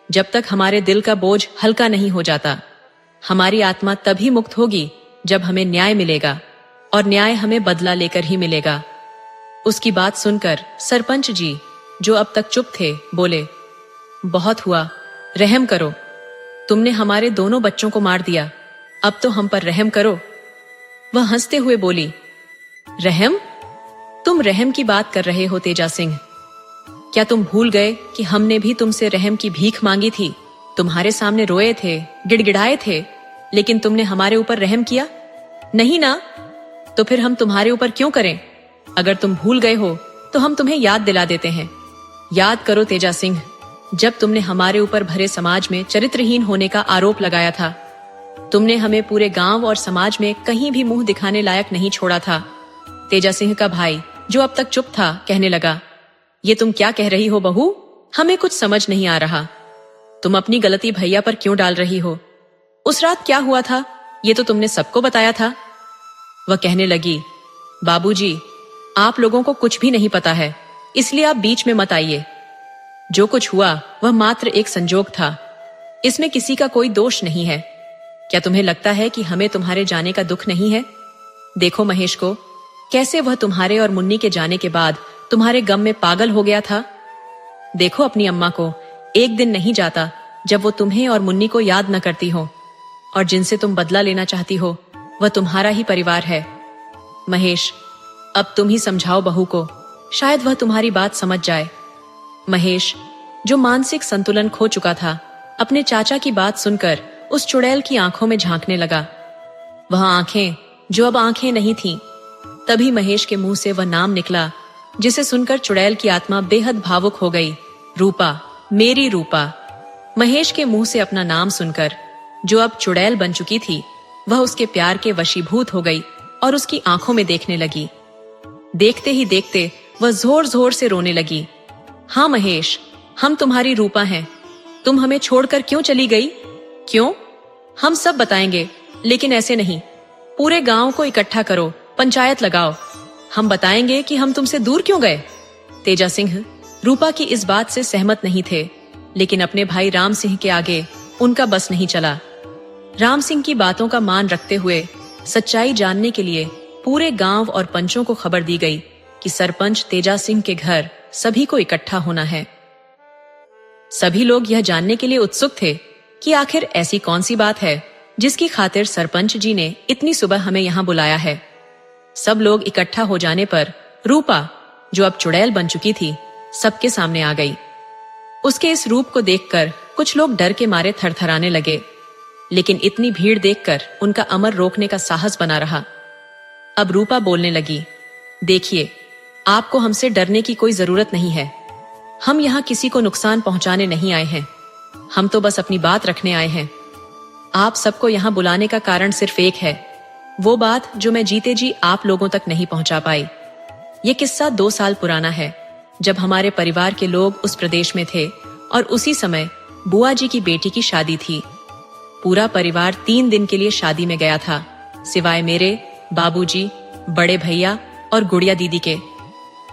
जब तक हमारे दिल का बोझ हल्का नहीं हो जाता। हमारी आत्मा तभी मुक्त होगी जब हमें न्याय मिलेगा, और न्याय हमें बदला लेकर ही मिलेगा। उसकी बात सुनकर सरपंच जी, जो अब तक चुप थे, बोले, बहुत हुआ, रहम करो। तुमने हमारे दोनों बच्चों को मार दिया, अब तो हम पर रहम करो। वह हंसते हुए बोली, रहम? तुम रहम की बात कर रहे हो तेजा सिंह? क्या तुम भूल गए कि हमने भी तुमसे रहम की भीख मांगी थी? तुम्हारे सामने रोए थे, गिड़गिड़ाए थे, लेकिन तुमने हमारे ऊपर रहम किया नहीं ना? तो फिर हम तुम्हारे ऊपर क्यों करें? अगर तुम भूल गए हो तो हम तुम्हें याद दिला देते हैं। याद करो तेजा सिंह, जब तुमने हमारे ऊपर भरे समाज में चरित्रहीन होने का आरोप लगाया था, तुमने हमें पूरे गांव और समाज में कहीं भी मुंह दिखाने लायक नहीं छोड़ा था। तेजा सिंह का भाई, जो अब तक चुप था, कहने लगा, ये तुम क्या कह रही हो बहू? हमें कुछ समझ नहीं आ रहा। तुम अपनी गलती भैया पर क्यों डाल रही हो? उस रात क्या हुआ था ये तो तुमने सबको बताया था। वह कहने लगी, बाबूजी, आप लोगों को कुछ भी नहीं पता है, इसलिए आप बीच में मत आइए। जो कुछ हुआ वह मात्र एक संजोग था, इसमें किसी का कोई दोष नहीं है। क्या तुम्हें लगता है कि हमें तुम्हारे जाने का दुख नहीं है? देखो महेश को, कैसे वह तुम्हारे और मुन्नी के जाने के बाद तुम्हारे गम में पागल हो गया था। देखो अपनी अम्मा को, एक दिन नहीं जाता जब वो तुम्हें और मुन्नी को याद न करती हो, और जिनसे तुम बदला लेना चाहती हो वह तुम्हारा ही परिवार है। महेश, अब तुम ही समझाओ बहू को, शायद वह तुम्हारी बात समझ जाए। महेश, जो मानसिक संतुलन खो चुका था, अपने चाचा की बात सुनकर उस चुड़ैल की आंखों में झांकने लगा। वह आंखें जो अब आंखें नहीं थीं। तभी महेश के मुंह से वह नाम निकला जिसे सुनकर चुड़ैल की आत्मा बेहद भावुक हो गई, रूपा, मेरी रूपा। महेश के मुंह से अपना नाम सुनकर जो अब चुड़ैल बन चुकी थी, वह उसके प्यार के वशीभूत हो गई और उसकी आंखों में देखने लगी। देखते ही देखते वह जोर जोर से रोने लगी। हाँ महेश, हम तुम्हारी रूपा हैं। तुम हमें छोड़कर क्यों चली गई? क्यों? हम सब बताएंगे, लेकिन ऐसे नहीं। पूरे गांव को इकट्ठा करो, पंचायत लगाओ, हम बताएंगे कि हम तुमसे दूर क्यों गए। तेजा सिंह रूपा की इस बात से सहमत नहीं थे, लेकिन अपने भाई राम सिंह के आगे उनका बस नहीं चला। राम सिंह की बातों का मान रखते हुए सच्चाई जानने के लिए पूरे गांव और पंचों को खबर दी गई कि सरपंच तेजा सिंह के घर सभी को इकट्ठा होना है। सभी लोग यह जानने के लिए उत्सुक थे कि आखिर ऐसी कौन सी बात है जिसकी खातिर सरपंच जी ने इतनी सुबह हमें यहाँ बुलाया है। सब लोग इकट्ठा हो जाने पर रूपा, जो अब चुड़ैल बन चुकी थी, सबके सामने आ गई। उसके इस रूप को देखकर कुछ लोग डर के मारे थरथराने लगे, लेकिन इतनी भीड़ देखकर उनका अमर रोकने का साहस बना रहा। अब रूपा बोलने लगी, देखिए, आपको हमसे डरने की कोई जरूरत नहीं है। हम यहाँ किसी को नुकसान पहुंचाने नहीं आए हैं। हम तो बस अपनी बात रखने आए हैं। आप सबको यहाँ बुलाने का कारण सिर्फ एक है, वो बात जो मैं जीते जी आप लोगों तक नहीं पहुंचा पाई। ये किस्सा 2 साल पुराना है, जब हमारे परिवार के लोग उस प्रदेश में थे और उसी समय बुआ जी की बेटी की शादी थी। पूरा परिवार 3 दिन के लिए शादी में गया था, सिवाय मेरे, बाबूजी, बड़े भैया और गुड़िया दीदी के।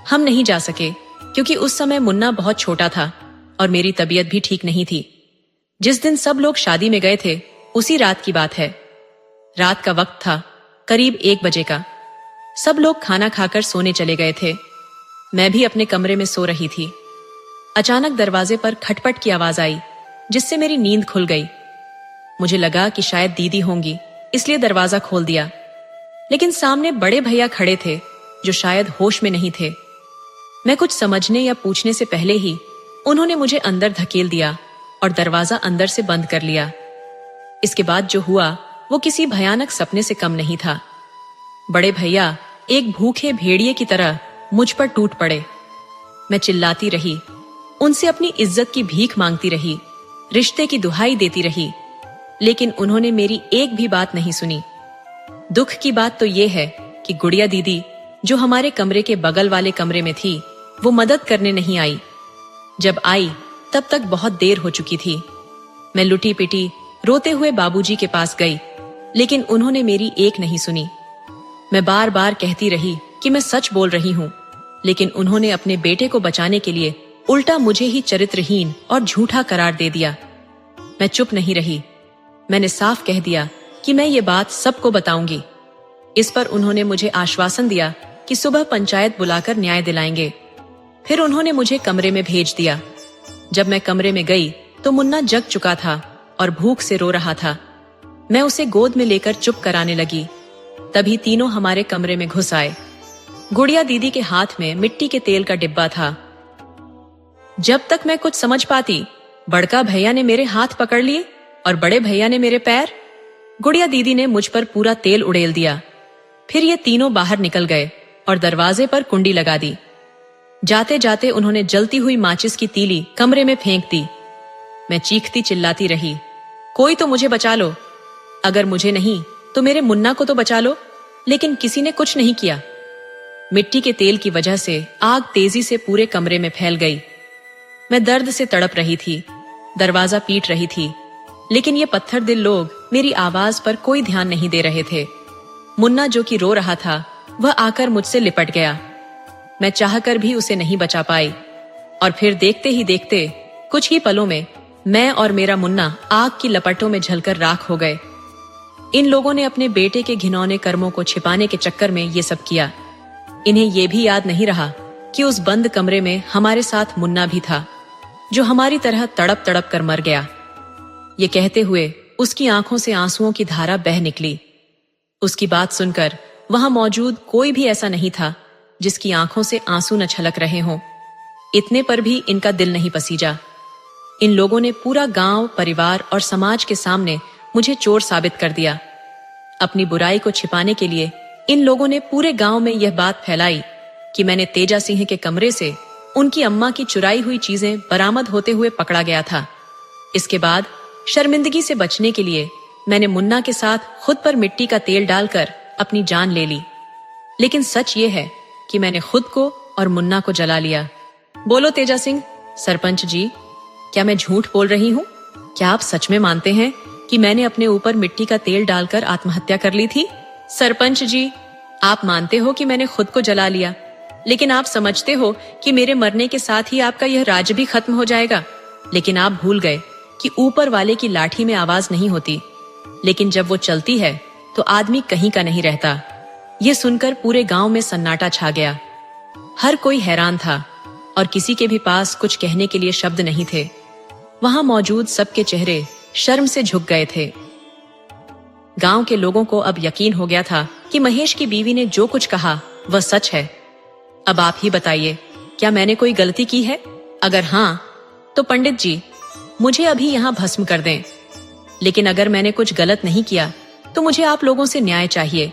हम नहीं जा सके क्योंकि उस समय मुन्ना बहुत छोटा था और मेरी तबीयत भी ठीक नहीं थी। जिस दिन सब लोग शादी में गए थे उसी रात की बात है। रात का वक्त था, करीब 1 बजे का। सब लोग खाना खाकर सोने चले गए थे। मैं भी अपने कमरे में सो रही थी। अचानक दरवाजे पर खटपट की आवाज आई, जिससे मेरी नींद खुल गई। मुझे लगा कि शायद दीदी होंगी, इसलिए दरवाजा खोल दिया। लेकिन सामने बड़े भैया खड़े थे, जो शायद होश में नहीं थे। मैं कुछ समझने या पूछने से पहले ही उन्होंने मुझे अंदर धकेल दिया और दरवाजा अंदर से बंद कर लिया। इसके बाद जो हुआ वो किसी भयानक सपने से कम नहीं था। बड़े भैया एक भूखे भेड़िए की तरह मुझ पर टूट पड़े। मैं चिल्लाती रही, उनसे अपनी इज्जत की भीख मांगती रही, रिश्ते की दुहाई देती रही, लेकिन उन्होंने मेरी एक भी बात नहीं सुनी। दुख की बात तो ये है कि गुड़िया दीदी, जो हमारे कमरे के बगल वाले कमरे में थी, वो मदद करने नहीं आई। जब आई तब तक बहुत देर हो चुकी थी। मैं लुटी पिटी रोते हुए बाबूजी के पास गई, लेकिन उन्होंने मेरी एक नहीं सुनी। मैं बार बार कहती रही कि मैं सच बोल रही हूँ, लेकिन उन्होंने अपने बेटे को बचाने के लिए उल्टा मुझे ही चरित्रहीन और झूठा करार दे दिया। मैं चुप नहीं रही। मैंने साफ कह दिया कि मैं ये बात सबको बताऊंगी। इस पर उन्होंने मुझे आश्वासन दिया कि सुबह पंचायत बुलाकर न्याय दिलाएंगे। फिर उन्होंने मुझे कमरे में भेज दिया। जब मैं कमरे में गई तो मुन्ना जग चुका था और भूख से रो रहा था। मैं उसे गोद में लेकर चुप कराने लगी। तभी तीनों हमारे कमरे में घुस आए। गुड़िया दीदी के हाथ में मिट्टी के तेल का डिब्बा था। जब तक मैं कुछ समझ पाती, बड़का भैया ने मेरे हाथ पकड़ लिए और बड़े भैया ने मेरे पैर। गुड़िया दीदी ने मुझ पर पूरा तेल उड़ेल दिया। फिर ये तीनों बाहर निकल गए और दरवाजे पर कुंडी लगा दी। जाते जाते उन्होंने जलती हुई माचिस की तीली कमरे में फेंक दी। मैं चीखती चिल्लाती रही, कोई तो मुझे बचा लो। अगर मुझे नहीं तो मेरे मुन्ना को तो बचा लो। लेकिन किसी ने कुछ नहीं किया। मिट्टी के तेल की वजह से आग तेजी से पूरे कमरे में फैल गई। मैं दर्द से तड़प रही थी, दरवाजा पीट रही थी, लेकिन ये पत्थर दिल लोग मेरी आवाज पर कोई ध्यान नहीं दे रहे थे। मुन्ना, जो कि रो रहा था, वह आकर मुझसे लिपट गया। मैं चाहकर भी उसे नहीं बचा पाई और फिर देखते ही देखते कुछ ही पलों में मैं और मेरा मुन्ना आग की लपटों में झलकर राख हो गए। इन लोगों ने अपने बेटे के घिनौने कर्मों को छिपाने के चक्कर में ये सब किया। इन्हें यह भी याद नहीं रहा कि उस बंद कमरे में हमारे साथ मुन्ना भी था, जो हमारी तरह तड़प तड़प कर मर गया। ये कहते हुए उसकी आंखों से आंसुओं की धारा बह निकली। उसकी बात सुनकर वहां मौजूद कोई भी ऐसा नहीं था जिसकी आंखों से आंसू न छलक रहे हों। इतने पर भी इनका दिल नहीं पसीजा। इन लोगों ने पूरा गांव, परिवार और समाज के सामने मुझे चोर साबित कर दिया। अपनी बुराई को छिपाने के लिए इन लोगों ने पूरे गांव में यह बात फैलाई कि मैंने तेजा सिंह के कमरे से उनकी अम्मा की चुराई हुई चीजें बरामद होते हुए पकड़ा गया था। इसके बाद शर्मिंदगी से बचने के लिए मैंने मुन्ना के साथ खुद पर मिट्टी का तेल डालकर अपनी जान ले ली। लेकिन सच ये है कि मैंने खुद को और मुन्ना को जला लिया। बोलो तेजा सिंह, सरपंच जी, क्या मैं झूठ बोल रही हूँ? क्या आप सच में मानते हैं कि मैंने अपने ऊपर मिट्टी का तेल डालकर आत्महत्या कर ली थी? सरपंच जी, आप मानते हो कि मैंने खुद को जला लिया, लेकिन आप समझते हो कि मेरे मरने के साथ ही आपका यह राज्य भी खत्म हो जाएगा। लेकिन आप भूल गए कि ऊपर वाले की लाठी में आवाज नहीं होती, लेकिन जब वो चलती है तो आदमी कहीं का नहीं रहता। ये सुनकर पूरे गांव में सन्नाटा छा गया। हर कोई हैरान था और किसी के भी पास कुछ कहने के लिए शब्द नहीं थे। वहां मौजूद सबके चेहरे शर्म से झुक गए थे। गांव के लोगों को अब यकीन हो गया था कि महेश की बीवी ने जो कुछ कहा वह सच है। अब आप ही बताइए, क्या मैंने कोई गलती की है? अगर हाँ, तो पंडित जी मुझे अभी यहाँ भस्म कर दें। लेकिन अगर मैंने कुछ गलत नहीं किया तो मुझे आप लोगों से न्याय चाहिए।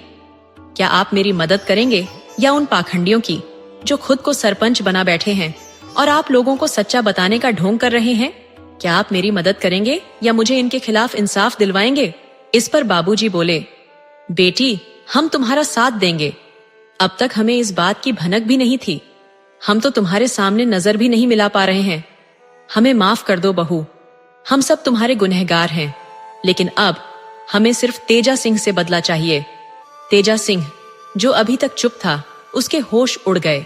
क्या आप मेरी मदद करेंगे या उन पाखंडियों की जो खुद को सरपंच बना बैठे हैं और आप लोगों को सच्चा बताने का ढोंग कर रहे हैं। क्या आप मेरी मदद करेंगे या मुझे इनके खिलाफ इंसाफ दिलवाएंगे? इस पर बाबूजी बोले, बेटी, हम तुम्हारा साथ देंगे। अब तक हमें इस बात की भनक भी नहीं थी। हम तो तुम्हारे सामने नजर भी नहीं मिला पा रहे हैं। हमें माफ कर दो बहू, हम सब तुम्हारे गुनहगार हैं, लेकिन अब हमें सिर्फ तेजा सिंह से बदला चाहिए। तेजा सिंह, जो अभी तक चुप था, उसके होश उड़ गए।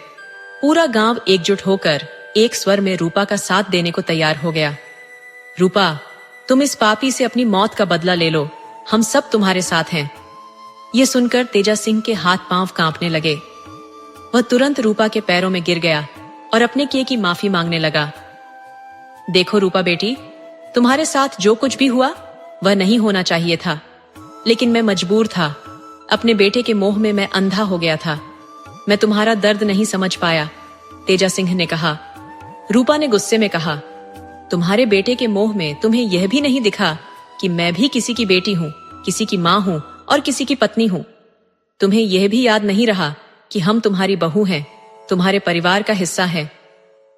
पूरा गांव एकजुट होकर एक स्वर में रूपा का साथ देने को तैयार हो गया। रूपा, तुम इस पापी से अपनी मौत का बदला ले लो, हम सब तुम्हारे साथ हैं। ये सुनकर तेजा सिंह के हाथ पांव कांपने लगे। वह तुरंत रूपा के पैरों में गिर गया और अपने किए की माफी मांगने लगा। देखो रूपा बेटी, तुम्हारे साथ जो कुछ भी हुआ वह नहीं होना चाहिए था, लेकिन मैं मजबूर था। अपने बेटे के मोह में मैं अंधा हो गया था। मैं तुम्हारा दर्द नहीं समझ पाया, तेजा सिंह ने कहा। रूपा ने गुस्से में कहा, तुम्हारे बेटे के मोह में तुम्हें यह भी नहीं दिखा कि मैं भी किसी की बेटी हूँ, किसी की माँ हूँ और किसी की पत्नी हूँ। तुम्हें यह भी याद नहीं रहा कि हम तुम्हारी बहू हैं, तुम्हारे परिवार का हिस्सा हैं।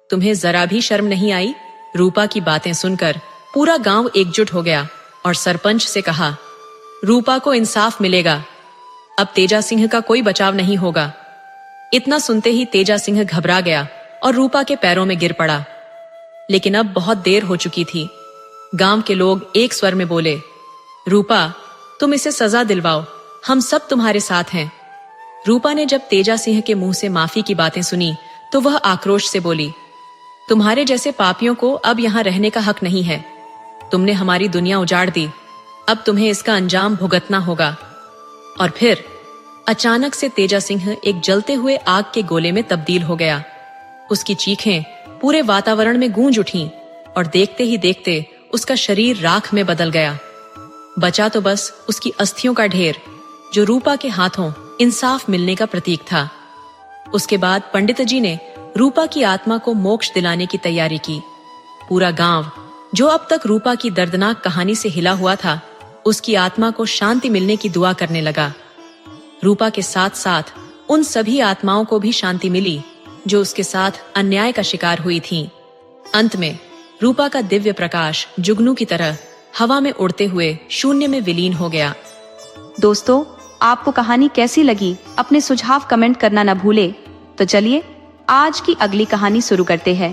तुम्हें जरा भी शर्म नहीं आई? रूपा की बातें सुनकर पूरा गांव एकजुट हो गया और सरपंच से कहा, रूपा को इंसाफ मिलेगा। अब तेजा सिंह का कोई बचाव नहीं होगा। इतना सुनते ही तेजा सिंह घबरा गया और रूपा के पैरों में गिर पड़ा। लेकिन अब बहुत देर हो चुकी थी। गांव के लोग एक स्वर में बोले, रूपा, तुम इसे सजा दिलवाओ, हम सब तुम्हारे साथ हैं। रूपा ने जब तेजा सिंह के मुंह से माफी की बातें सुनी तो वह आक्रोश से बोली, तुम्हारे जैसे पापियों को अब यहाँ रहने का हक नहीं है। तुमने हमारी दुनिया उजाड़ दी, अब तुम्हें इसका अंजाम भुगतना होगा। और फिर अचानक से तेजा सिंह एक जलते हुए आग के गोले में तब्दील हो गया। उसकी चीखें पूरे वातावरण में गूंज उठीं और देखते ही देखते उसका शरीर राख में बदल गया। बचा तो बस उसकी अस्थियों का ढेर, जो रूपा के हाथों इंसाफ मिलने का प्रतीक था। उसके बाद पंडित जी ने रूपा की आत्मा को मोक्ष दिलाने की तैयारी की। पूरा गांव, जो अब तक रूपा की दर्दनाक कहानी से हिला हुआ था, उसकी आत्मा को शांति मिलने की दुआ करने लगा। रूपा के साथ साथ उन सभी आत्माओं को भी शांति मिली जो उसके साथ अन्याय का शिकार हुई थीं। अंत में रूपा का दिव्य प्रकाश जुगनू की तरह हवा में उड़ते हुए शून्य में विलीन हो गया। दोस्तों, आपको कहानी कैसी लगी? अपने सुझाव कमेंट करना न भूले। तो चलिए आज की अगली कहानी शुरू करते हैं।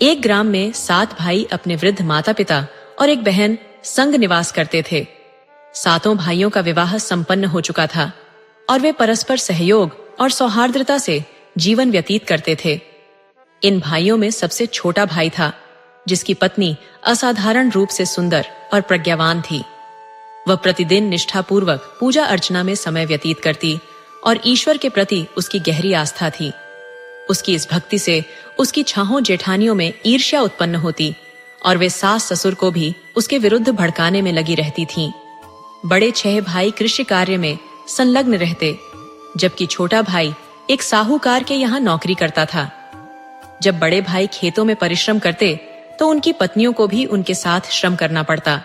एक ग्राम में 7 भाई अपने वृद्ध माता पिता और एक बहन संग निवास करते थे। 7 भाइयों का विवाह संपन्न हो चुका था और वे परस्पर सहयोग और सौहार्द्रता से जीवन व्यतीत करते थे। इन भाइयों में सबसे छोटा भाई था, जिसकी पत्नी असाधारण रूप से सुंदर और प्रज्ञावान थी। वह प्रतिदिन निष्ठापूर्वक पूजा अर्चना में समय व्यतीत करती और ईश्वर के प्रति उसकी गहरी आस्था थी। उसकी इस भक्ति से उसकी छहों जेठानियों में ईर्ष्या उत्पन्न होती और वे सास ससुर को भी उसके विरुद्ध भड़काने में लगी रहती थीं। बड़े 6 भाई कृषि कार्य में संलग्न रहते, जबकि छोटा भाई एक साहूकार के यहाँ नौकरी करता था। जब बड़े भाई खेतों में परिश्रम करते तो उनकी पत्नियों को भी उनके साथ श्रम करना पड़ता,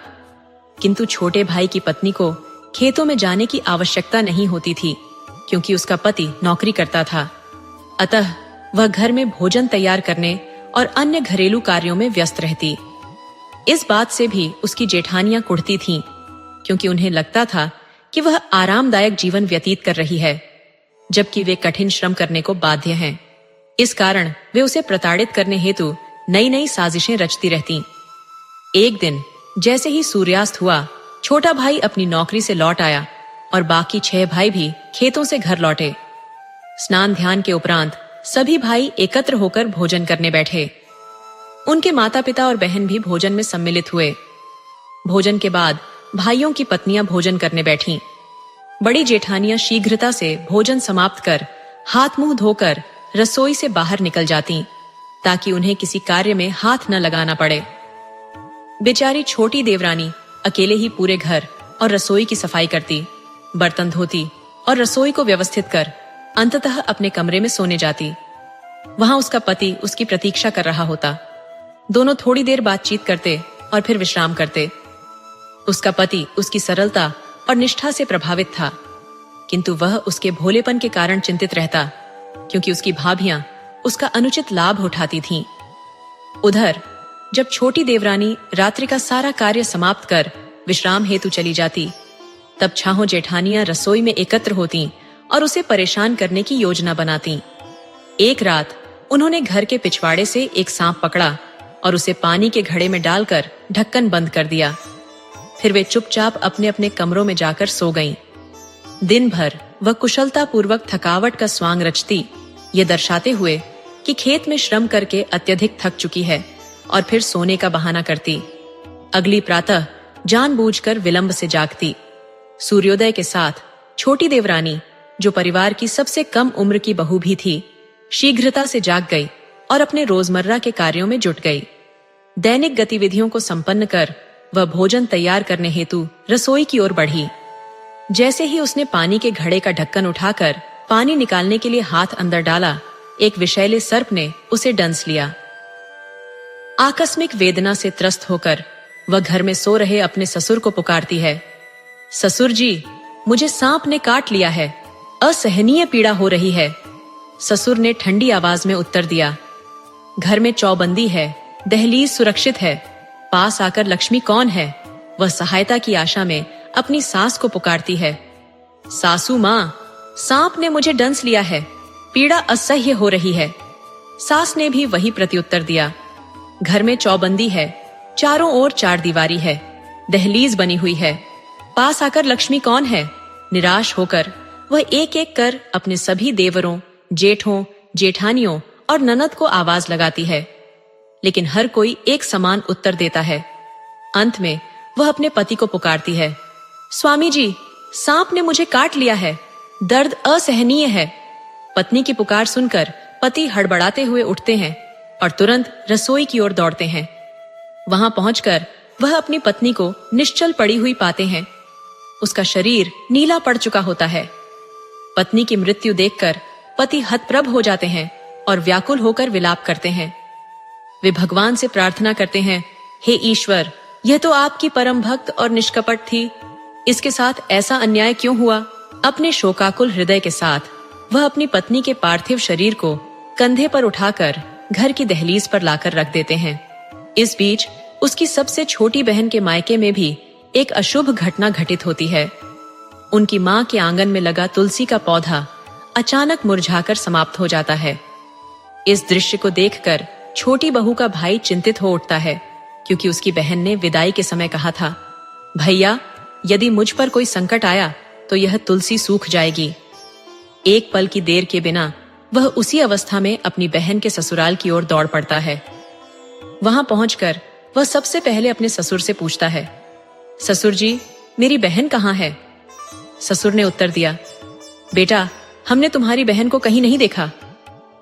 किंतु छोटे भाई की पत्नी को खेतों में जाने की आवश्यकता नहीं होती थी, क्योंकि उसका पति नौकरी करता था। अतः वह घर में भोजन तैयार करने और अन्य घरेलू कार्यों में व्यस्त रहती। इस बात से भी उसकी जेठानियां कुढ़ती थीं, क्योंकि उन्हें लगता था कि वह आरामदायक जीवन व्यतीत कर रही है, जबकि वे कठिन श्रम करने को बाध्य हैं। इस कारण वे उसे प्रताड़ित करने हेतु नई नई साजिशें रचती रहतीं। एक दिन जैसे ही सूर्यास्त हुआ, छोटा भाई अपनी नौकरी से लौट आया और बाकी 6 भाई भी खेतों से घर लौटे। स्नान ध्यान के उपरांत सभी भाई एकत्र होकर भोजन करने बैठे। उनके माता पिता और बहन भी भोजन में सम्मिलित हुए। भोजन के बाद भाइयों की पत्नियां भोजन करने बैठीं। बड़ी जेठानियां शीघ्रता से भोजन समाप्त कर हाथ मुंह धोकर रसोई से बाहर निकल जातीं, ताकि उन्हें किसी कार्य में हाथ न लगाना पड़े। बेचारी छोटी देवरानी अकेले ही पूरे घर और रसोई की सफाई करती, बर्तन धोती और रसोई को व्यवस्थित कर अंततः अपने कमरे में सोने जाती। वहां उसका पति उसकी प्रतीक्षा कर रहा होता। दोनों थोड़ी देर बातचीत करते और फिर विश्राम करते। उसका पति उसकी सरलता और निष्ठा से प्रभावित था। किंतु वह उसके भोलेपन के कारण चिंतित रहता, क्योंकि उसकी भाभियां उसका अनुचित लाभ उठाती थीं। उधर जब छोटी देवरानी रात्रि का सारा कार्य समाप्त कर विश्राम हेतु चली जाती, तब छाहों जेठानियां रसोई में एकत्र होती और उसे परेशान करने की योजना बनाती। एक रात उन्होंने घर के पिछवाड़े से एक सांप पकड़ा और उसे पानी के घड़े में डालकर ढक्कन बंद कर दिया। फिर वे चुपचाप अपने अपने कमरों में जाकर सो गईं। दिन भर वह कुशलता पूर्वक थकावट का स्वांग रचती, ये दर्शाते हुए कि खेत में श्रम करके अत्यधिक थक चुकी है, और फिर सोने का बहाना करती। अगली प्रातः जानबूझकर विलंब से जागती। सूर्योदय के साथ छोटी देवरानी, जो परिवार की सबसे कम उम्र की बहू भी थी, शीघ्रता से जाग गई और अपने रोजमर्रा के कार्यों में जुट गई। दैनिक गतिविधियों को संपन्न कर वह भोजन तैयार करने हेतु रसोई की ओर बढ़ी। जैसे ही उसने पानी के घड़े का ढक्कन उठाकर पानी निकालने के लिए हाथ अंदर डाला, एक विषैले सर्प ने उसे डंस लिया। आकस्मिक वेदना से त्रस्त होकर वह घर में सो रहे अपने ससुर को पुकारती है, ससुर जी, मुझे सांप ने काट लिया है, असहनीय पीड़ा हो रही है। ससुर ने ठंडी आवाज में उत्तर दिया, घर में चौबंदी है, दहलीज सुरक्षित है, पास आकर लक्ष्मी कौन है? वह सहायता की आशा में अपनी सास को पुकारती है, सासू माँ, सांप ने मुझे डंस लिया है, पीड़ा असह्य हो रही है। सास ने भी वही प्रत्युत्तर दिया, घर में चौबंदी है, चारों ओर चार दीवारी है, दहलीज बनी हुई है, पास आकर लक्ष्मी कौन है? निराश होकर वह एक एक कर अपने सभी देवरों, जेठों, जेठानियों और ननद को आवाज लगाती है, लेकिन हर कोई एक समान उत्तर देता है। अंत में वह अपने पति को पुकारती है, स्वामी जी, सांप ने मुझे काट लिया है, दर्द असहनीय है। पत्नी की पुकार सुनकर पति हड़बड़ाते हुए उठते हैं और तुरंत रसोई की ओर दौड़ते हैं। वहां पहुंचकर वह अपनी पत्नी को निश्चल पड़ी हुई पाते हैं। उसका शरीर नीला पड़ चुका होता है। पत्नी की मृत्यु देखकर पति हतप्रभ हो जाते हैं और व्याकुल होकर विलाप करते हैं। वे भगवान से प्रार्थना करते हैं, हे ईश्वर, यह तो आपकी परम भक्त और निष्कपट थी, इसके साथ ऐसा अन्याय क्यों हुआ? अपने शोकाकुल हृदय के साथ वह अपनी पत्नी के पार्थिव शरीर को कंधे पर उठाकर घर की दहलीज पर लाकर रख देते हैं। इस बीच उसकी सबसे छोटी बहन के मायके में भी एक अशुभ घटना घटित होती है। उनकी मां के आंगन में लगा तुलसी का पौधा अचानक मुरझाकर समाप्त हो जाता है। इस दृश्य को देखकर छोटी बहू का भाई चिंतित हो उठता है, क्योंकि उसकी बहन ने विदाई के समय कहा था, भैया, यदि मुझ पर कोई संकट आया तो यह तुलसी सूख जाएगी। एक पल की देर के बिना वह उसी अवस्था में अपनी बहन के ससुराल की ओर दौड़ पड़ता है। वहां पहुंचकर वह सबसे पहले अपने ससुर से पूछता है, ससुर जी, मेरी बहन कहाँ है? ससुर ने उत्तर दिया, बेटा, हमने तुम्हारी बहन को कहीं नहीं देखा।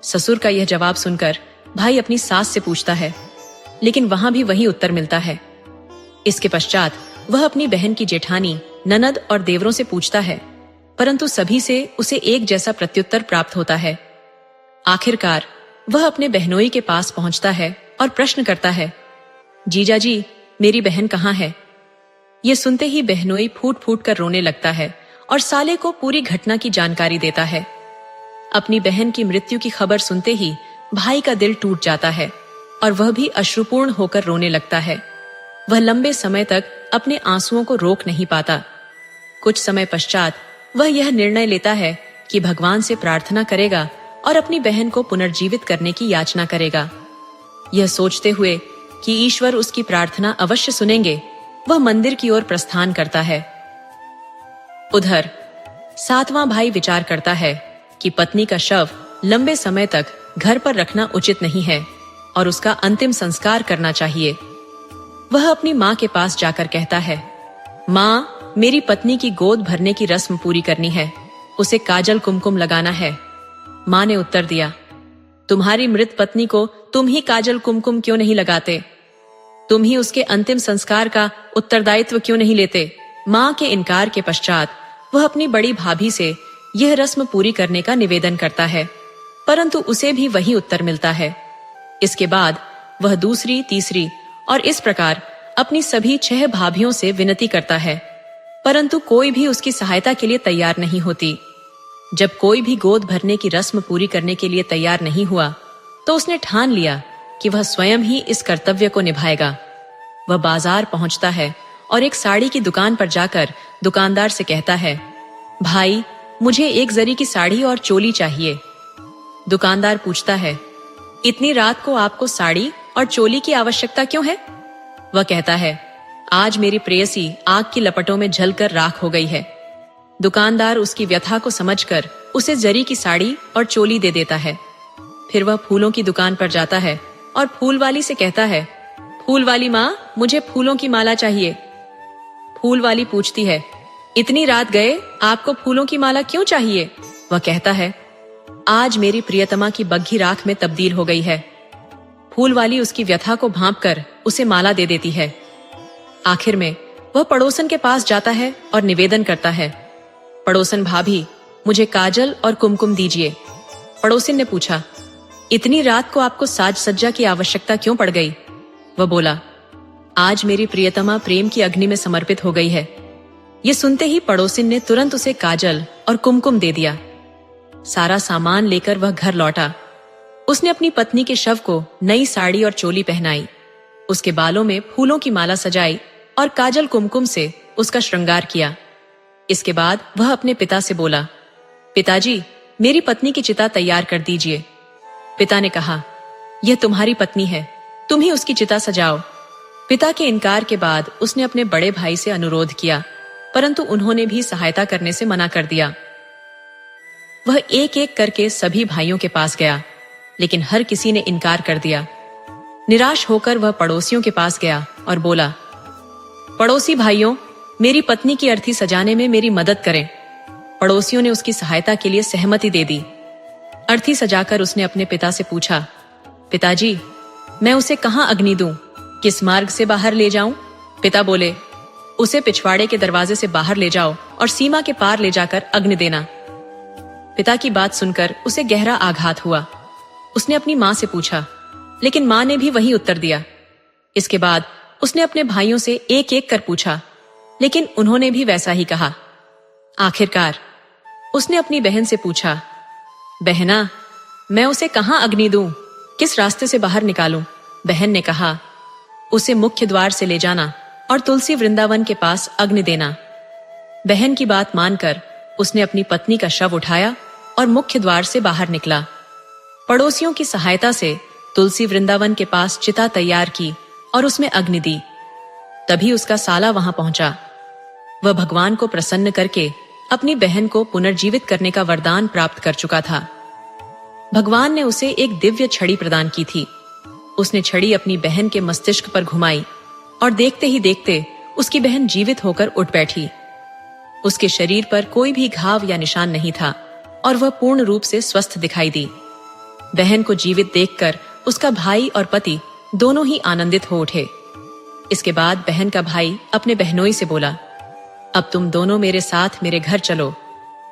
ससुर का यह जवाब सुनकर भाई अपनी सास से पूछता है, लेकिन वहां भी वही उत्तर मिलता है। इसके पश्चात वह अपनी बहन की जेठानी, ननद और देवरों से पूछता है, परंतु सभी से उसे एक जैसा प्रत्युत्तर प्राप्त होता है। आखिरकार वह अपने बहनोई के पास पहुंचता है और प्रश्न करता है, जीजा जी, मेरी बहन कहाँ है? ये सुनते ही बहनोई फूट फूट कर रोने लगता है और साले को पूरी घटना की जानकारी देता है। अपनी बहन की मृत्यु की खबर सुनते ही भाई का दिल टूट जाता है और वह भी अश्रुपूर्ण होकर रोने लगता है। वह लंबे समय तक अपने आंसुओं को रोक नहीं पाता। कुछ समय पश्चात वह यह निर्णय लेता है कि भगवान से प्रार्थना करेगा और अपनी बहन को पुनर्जीवित करने की याचना करेगा। यह सोचते हुए कि ईश्वर उसकी प्रार्थना अवश्य सुनेंगे, वह मंदिर की ओर प्रस्थान करता है। उधर सातवां भाई विचार करता है कि पत्नी का शव लंबे समय तक घर पर रखना उचित नहीं है और उसका अंतिम संस्कार करना चाहिए। वह अपनी माँ के पास जाकर कहता है, माँ, मेरी पत्नी की गोद भरने की रस्म पूरी करनी है, उसे काजल कुमकुम लगाना है। माँ ने उत्तर दिया, तुम्हारी मृत पत्नी को तुम ही काजल कुमकुम क्यों नहीं लगाते? तुम ही उसके अंतिम संस्कार का उत्तरदायित्व क्यों नहीं लेते? माँ के इनकार के पश्चात वह अपनी बड़ी भाभी से यह रस्म पूरी करने का निवेदन करता है, परंतु उसे भी वही उत्तर मिलता है। इसके बाद वह दूसरी, तीसरी और इस प्रकार अपनी सभी 6 भाभियों से विनती करता है, परंतु कोई भी उसकी सहायता के लिए तैयार नहीं होती। जब कोई भी गोद भरने की रस्म पूरी करने के लिए तैयार नहीं हुआ तो उसने ठान लिया कि वह स्वयं ही इस कर्तव्य को निभाएगा। वह बाजार पहुंचता है और एक साड़ी की दुकान पर जाकर दुकानदार से कहता है, भाई मुझे एक जरी की साड़ी और चोली चाहिए। दुकानदार पूछता है, इतनी रात को आपको साड़ी और चोली की आवश्यकता क्यों है? वह कहता है, आज मेरी प्रेयसी आग की लपटों में जलकर राख हो गई है। दुकानदार उसकी व्यथा को समझकर उसे जरी की साड़ी और चोली दे देता है। फिर वह फूलों की दुकान पर जाता है और फूल वाली से कहता है, फूल वाली माँ, मुझे फूलों की माला चाहिए। फूल वाली पूछती है, इतनी रात गए आपको फूलों की माला क्यों चाहिए? वह कहता है, आज मेरी प्रियतमा की बग्घी राख में तब्दील हो गई है। फूल वाली उसकी व्यथा को भांपकर उसे माला दे देती है। आखिर में वह पड़ोसन के पास जाता है और निवेदन करता है, पड़ोसन भाभी, मुझे काजल और कुमकुम दीजिए। पड़ोसिन ने पूछा, इतनी रात को आपको साज सज्जा की आवश्यकता क्यों पड़ गई? वह बोला, आज मेरी प्रियतमा प्रेम की अग्नि में समर्पित हो गई है। ये सुनते ही पड़ोसिन ने तुरंत उसे काजल और कुमकुम दे दिया। सारा सामान लेकर वह घर लौटा। उसने अपनी पत्नी के शव को नई साड़ी और चोली पहनाई, उसके बालों में फूलों की माला सजाई और काजल कुमकुम से उसका श्रृंगार किया। इसके बाद वह अपने पिता से बोला, पिताजी, मेरी पत्नी की चिता तैयार कर दीजिए। पिता ने कहा, यह तुम्हारी पत्नी है, तुम ही उसकी चिता सजाओ। पिता के इनकार के बाद उसने अपने बड़े भाई से अनुरोध किया, परंतु उन्होंने भी सहायता करने से मना कर दिया। वह एक एक करके सभी भाइयों के पास गया, लेकिन हर किसी ने इनकार कर दिया। निराश होकर वह पड़ोसियों के पास गया और बोला, पड़ोसी भाइयों, मेरी पत्नी की अर्थी सजाने में मेरी मदद करें। पड़ोसियों ने उसकी सहायता के लिए सहमति दे दी। अर्थी सजाकर उसने अपने पिता से पूछा, पिताजी, मैं उसे कहां अग्नि दूं? किस मार्ग से बाहर ले जाऊं? पिता बोले, उसे पिछवाड़े के दरवाजे से बाहर ले जाओ और सीमा के पार ले जाकर अग्नि देना। पिता की बात सुनकर उसे गहरा आघात हुआ। उसने अपनी मां से पूछा, लेकिन मां ने भी वही उत्तर दिया। इसके बाद उसने अपने भाइयों से एक एक कर पूछा, लेकिन उन्होंने भी वैसा ही कहा। आखिरकार उसने अपनी बहन से पूछा, बहना, मैं उसे कहां अग्नि दूं? किस रास्ते से बाहर निकालूं? बहन ने कहा, उसे मुख्य द्वार से ले जाना और तुलसी वृंदावन के पास अग्नि देना। बहन की बात मानकर उसने अपनी पत्नी का शव उठाया और मुख्य द्वार से बाहर निकला। पड़ोसियों की सहायता से तुलसी वृंदावन के पास चिता तैयार की और उसमें अग्नि दी। तभी उसका साला वहां पहुंचा। वह भगवान को प्रसन्न करके अपनी बहन को पुनर्जीवित करने का वरदान प्राप्त कर चुका था। भगवान ने उसे एक दिव्य छड़ी प्रदान की थी। उसने छड़ी अपनी बहन के मस्तिष्क पर घुमाई और देखते ही देखते उसकी बहन जीवित होकर उठ बैठी। उसके शरीर पर कोई भी घाव या निशान नहीं था और वह पूर्ण रूप से स्वस्थ दिखाई दी। बहन को जीवित देखकर उसका भाई और पति दोनों ही आनंदित हो उठे। इसके बाद बहन का भाई अपने बहनोई से बोला, अब तुम दोनों मेरे साथ मेरे घर चलो।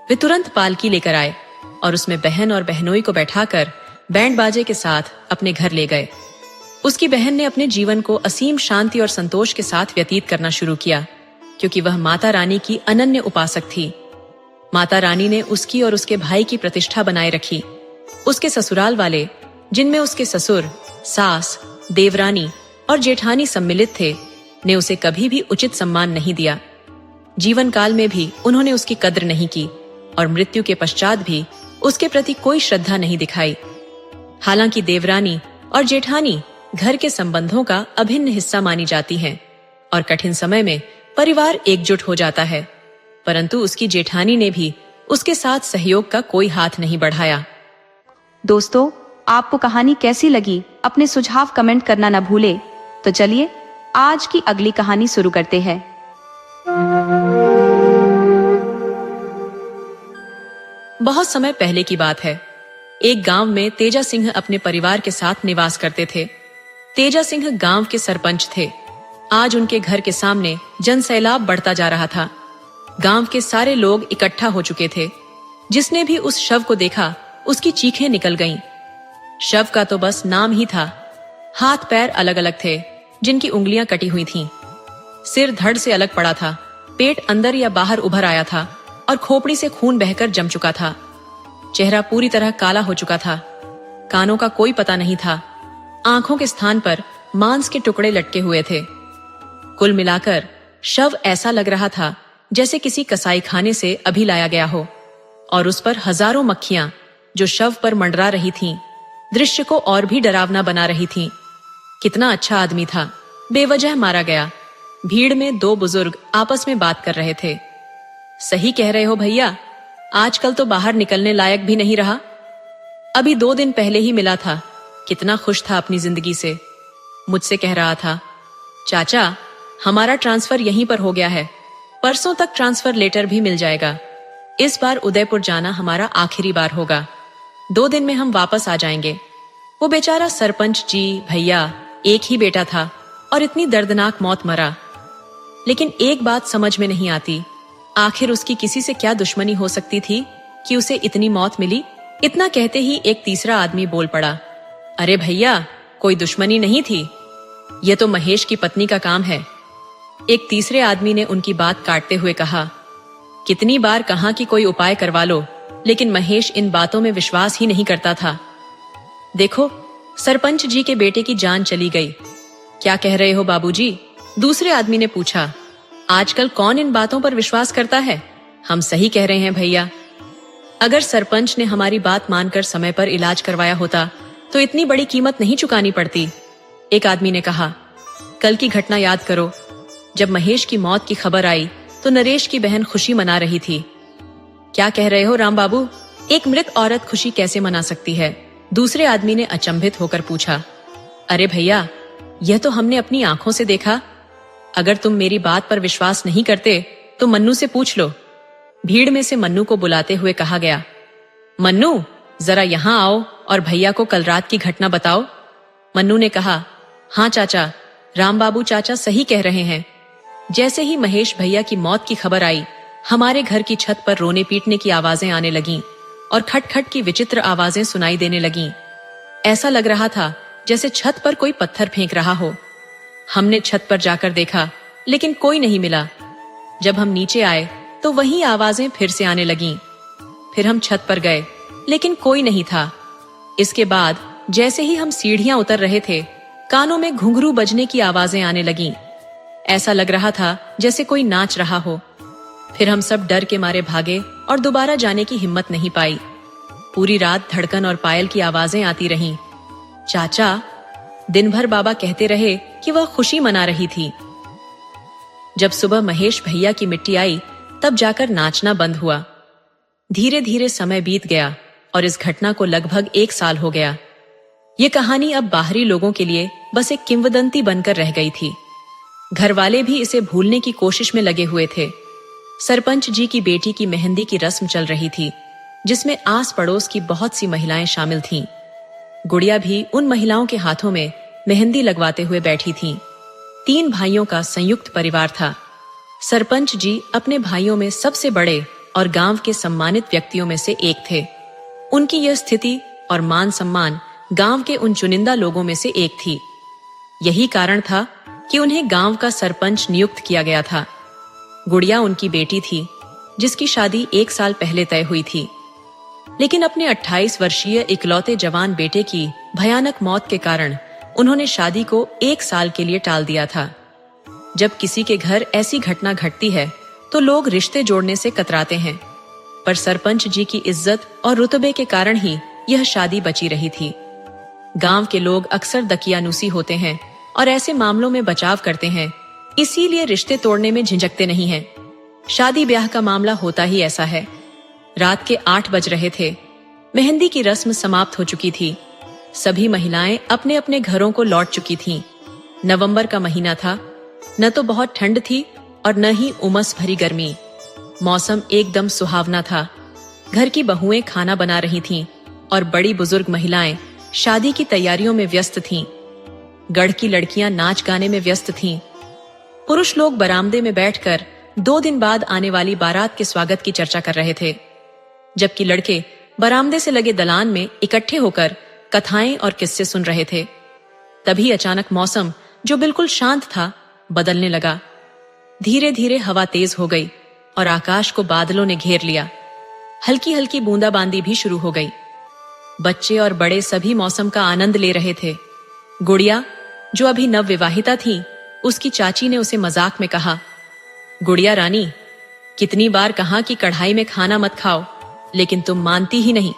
वे तुरंत पालकी लेकर आए और उसमें बहन और बहनोई को बैठाकर बैंड बाजे के साथ अपने घर ले गए। उसकी बहन ने अपने जीवन को असीम शांति और संतोष के साथ व्यतीत करना शुरू किया, क्योंकि वह माता रानी की अनन्य उपासक थी। माता रानी ने उसकी और उसके भाई की प्रतिष्ठा बनाए रखी। उसके ससुराल वाले, जिनमें उसके ससुर, सास, देवरानी और जेठानी सम्मिलित थे, ने उसे कभी भी उचित सम्मान नहीं दिया। जीवन काल में भी उन्होंने उसकी कद्र नहीं की और मृत्यु के पश्चात भी उसके प्रति कोई श्रद्धा नहीं दिखाई। हालांकि देवरानी और जेठानी घर के संबंधों का अभिन्न हिस्सा मानी जाती हैं और कठिन समय में परिवार एकजुट हो जाता है, परंतु उसकी जेठानी ने भी उसके साथ सहयोग का कोई हाथ नहीं बढ़ाया। दोस्तों, आपको कहानी कैसी लगी? अपने सुझाव कमेंट करना न भूले। तो चलिए आज की अगली कहानी शुरू करते हैं। बहुत समय पहले की बात है। एक गांव में तेजा सिंह अपने परिवार के साथ निवास करते थे। तेजा सिंह गांव के सरपंच थे। आज उनके घर के सामने जनसैलाब बढ़ता जा रहा था। गांव के सारे लोग इकट्ठा हो चुके थे। जिसने भी उस शव को देखा उसकी चीखें निकल गईं। शव का तो बस नाम ही था। हाथ पैर अलग अलग थे, जिनकी उंगलियां कटी हुई थीं। सिर धड़ से अलग पड़ा था पेट अंदर या बाहर उभर आया था और खोपड़ी से खून बहकर जम चुका था। चेहरा पूरी तरह काला हो चुका था। कानों का कोई पता नहीं था। आंखों के स्थान पर मांस के टुकड़े लटके हुए थे। कुल मिलाकर शव ऐसा लग रहा था जैसे किसी कसाई खाने से अभी लाया गया हो, और उस पर हजारों मक्खियां जो शव पर मंडरा रही थीं, दृश्य को और भी डरावना बना रही थीं। कितना अच्छा आदमी था, बेवजह मारा गया। भीड़ में दो बुजुर्ग आपस में बात कर रहे थे। सही कह रहे हो भैया, आजकल तो बाहर निकलने लायक भी नहीं रहा। अभी 2 दिन पहले ही मिला था, कितना खुश था अपनी जिंदगी से। मुझसे कह रहा था, चाचा हमारा ट्रांसफर यहीं पर हो गया है, परसों तक ट्रांसफर लेटर भी मिल जाएगा। इस बार उदयपुर जाना हमारा आखिरी बार होगा, 2 दिन में हम वापस आ जाएंगे। वो बेचारा सरपंच जी भैया, एक ही बेटा था और इतनी दर्दनाक मौत मरा। लेकिन एक बात समझ में नहीं आती, आखिर उसकी किसी से क्या दुश्मनी हो सकती थी कि उसे इतनी मौत मिली। इतना कहते ही एक तीसरा आदमी बोल पड़ा, अरे भैया कोई दुश्मनी नहीं थी, यह तो महेश की पत्नी का काम है। एक तीसरे आदमी ने उनकी बात काटते हुए कहा, कितनी बार कहा कि कोई उपाय करवा लो, लेकिन महेश इन बातों में विश्वास ही नहीं करता था। देखो सरपंच जी के बेटे की जान चली गई। क्या कह रहे हो बाबूजी? दूसरे आदमी ने पूछा। आजकल कौन इन बातों पर विश्वास करता है? हम सही कह रहे हैं भैया। अगर सरपंच ने हमारी बात मानकर समय पर इलाज करवाया होता तो इतनी बड़ी कीमत नहीं चुकानी पड़ती। एक आदमी ने कहा, कल की घटना याद करो। जब महेश की मौत की खबर आई तो नरेश की बहन खुशी मना रही थी। क्या कह रहे हो राम बाबू? एक मृत औरत खुशी कैसे मना सकती है? दूसरे आदमी ने अचंभित होकर पूछा। अरे भैया, यह तो हमने अपनी आंखों से देखा। अगर तुम मेरी बात पर विश्वास नहीं करते तो मन्नू से पूछ लो। भीड़ में से मन्नू को बुलाते हुए कहा गया, मन्नू जरा यहाँ आओ और भैया को कल रात की घटना बताओ। मन्नू ने कहा, हाँ चाचा, राम बाबू चाचा सही कह रहे हैं। जैसे ही महेश भैया की मौत की खबर आई, हमारे घर की छत पर रोने पीटने की आवाजें आने लगीं और खटखट की विचित्र आवाजें सुनाई देने लगीं। ऐसा लग रहा था जैसे छत पर कोई पत्थर फेंक रहा हो। हमने छत पर जाकर देखा, लेकिन कोई नहीं मिला। जब हम नीचे आए तो वही आवाजें फिर से आने लगीं। फिर हम छत पर गए, लेकिन कोई नहीं था। इसके बाद जैसे ही हम सीढ़ियां उतर रहे थे, कानों में घुंघरू बजने की आवाजें आने लगीं। ऐसा लग रहा था जैसे कोई नाच रहा हो। फिर हम सब डर के मारे भागे और दोबारा जाने की हिम्मत नहीं पाई। पूरी रात धड़कन और पायल की आवाजें आती रहीं। चाचा, दिन भर बाबा कहते रहे कि वह खुशी मना रही थी। जब सुबह महेश भैया की मिट्टी आई, तब जाकर नाचना बंद हुआ। धीरे धीरे समय बीत गया और इस घटना को लगभग 1 साल हो गया। ये कहानी अब बाहरी लोगों के लिए बस एक किंवदंती बनकर रह गई थी। घर वाले भी इसे भूलने की कोशिश में लगे हुए थे। सरपंच जी की बेटी की मेहंदी की रस्म चल रही थी, जिसमें आस पड़ोस की बहुत सी महिलाएं शामिल थीं। गुड़िया भी उन महिलाओं के हाथों में मेहंदी लगवाते हुए बैठी थीं। 3 भाइयों का संयुक्त परिवार था। सरपंच जी अपने भाइयों में सबसे बड़े और गांव के सम्मानित व्यक्तियों में से एक थे। उनकी यह स्थिति और मान सम्मान गांव के उन चुनिंदा लोगों में से एक थी। यही कारण था कि उन्हें गांव का सरपंच नियुक्त किया गया था। गुड़िया उनकी बेटी थी, जिसकी शादी 1 साल पहले तय हुई थी। लेकिन अपने 28 वर्षीय इकलौते जवान बेटे की भयानक मौत के कारण उन्होंने शादी को 1 साल के लिए टाल दिया था। जब किसी के घर ऐसी घटना घटती है तो लोग रिश्ते जोड़ने से कतराते हैं, पर सरपंच जी की इज्जत और रुतबे के कारण ही यह शादी बची रही थी। गांव के लोग अक्सर दकियानूसी होते हैं और ऐसे मामलों में बचाव करते हैं, इसीलिए रिश्ते तोड़ने में झिझकते नहीं हैं। शादी ब्याह का मामला होता ही ऐसा है। रात के 8 बज रहे थे। मेहंदी की रस्म समाप्त हो चुकी थी। सभी महिलाएं अपने अपने घरों को लौट चुकी थीं। नवंबर का महीना था। न तो बहुत ठंड थी और न ही उमस भरी गर्मी। मौसम एकदम सुहावना था। घर की बहुएं खाना बना रही थीं और बड़ी बुजुर्ग महिलाएं शादी की तैयारियों में व्यस्त थीं। गढ़ की लड़कियां नाच गाने में व्यस्त थीं। पुरुष लोग बरामदे में बैठकर 2 दिन बाद आने वाली बारात के स्वागत की चर्चा कर रहे थे, जबकि लड़के बरामदे से लगे दलान में इकट्ठे होकर कथाएं और किस्से सुन रहे थे। तभी अचानक मौसम, जो बिल्कुल शांत था, बदलने लगा। धीरे धीरे हवा तेज हो गई और आकाश को बादलों ने घेर लिया। हल्की हल्की बूंदाबांदी भी शुरू हो गई। बच्चे और बड़े सभी मौसम का आनंद ले रहे थे। गुड़िया, जो अभी नवविवाहिता थी, उसकी चाची ने उसे मजाक में कहा, गुड़िया रानी, कितनी बार कहा कि कढ़ाई में खाना मत खाओ, लेकिन तुम मानती ही नहीं।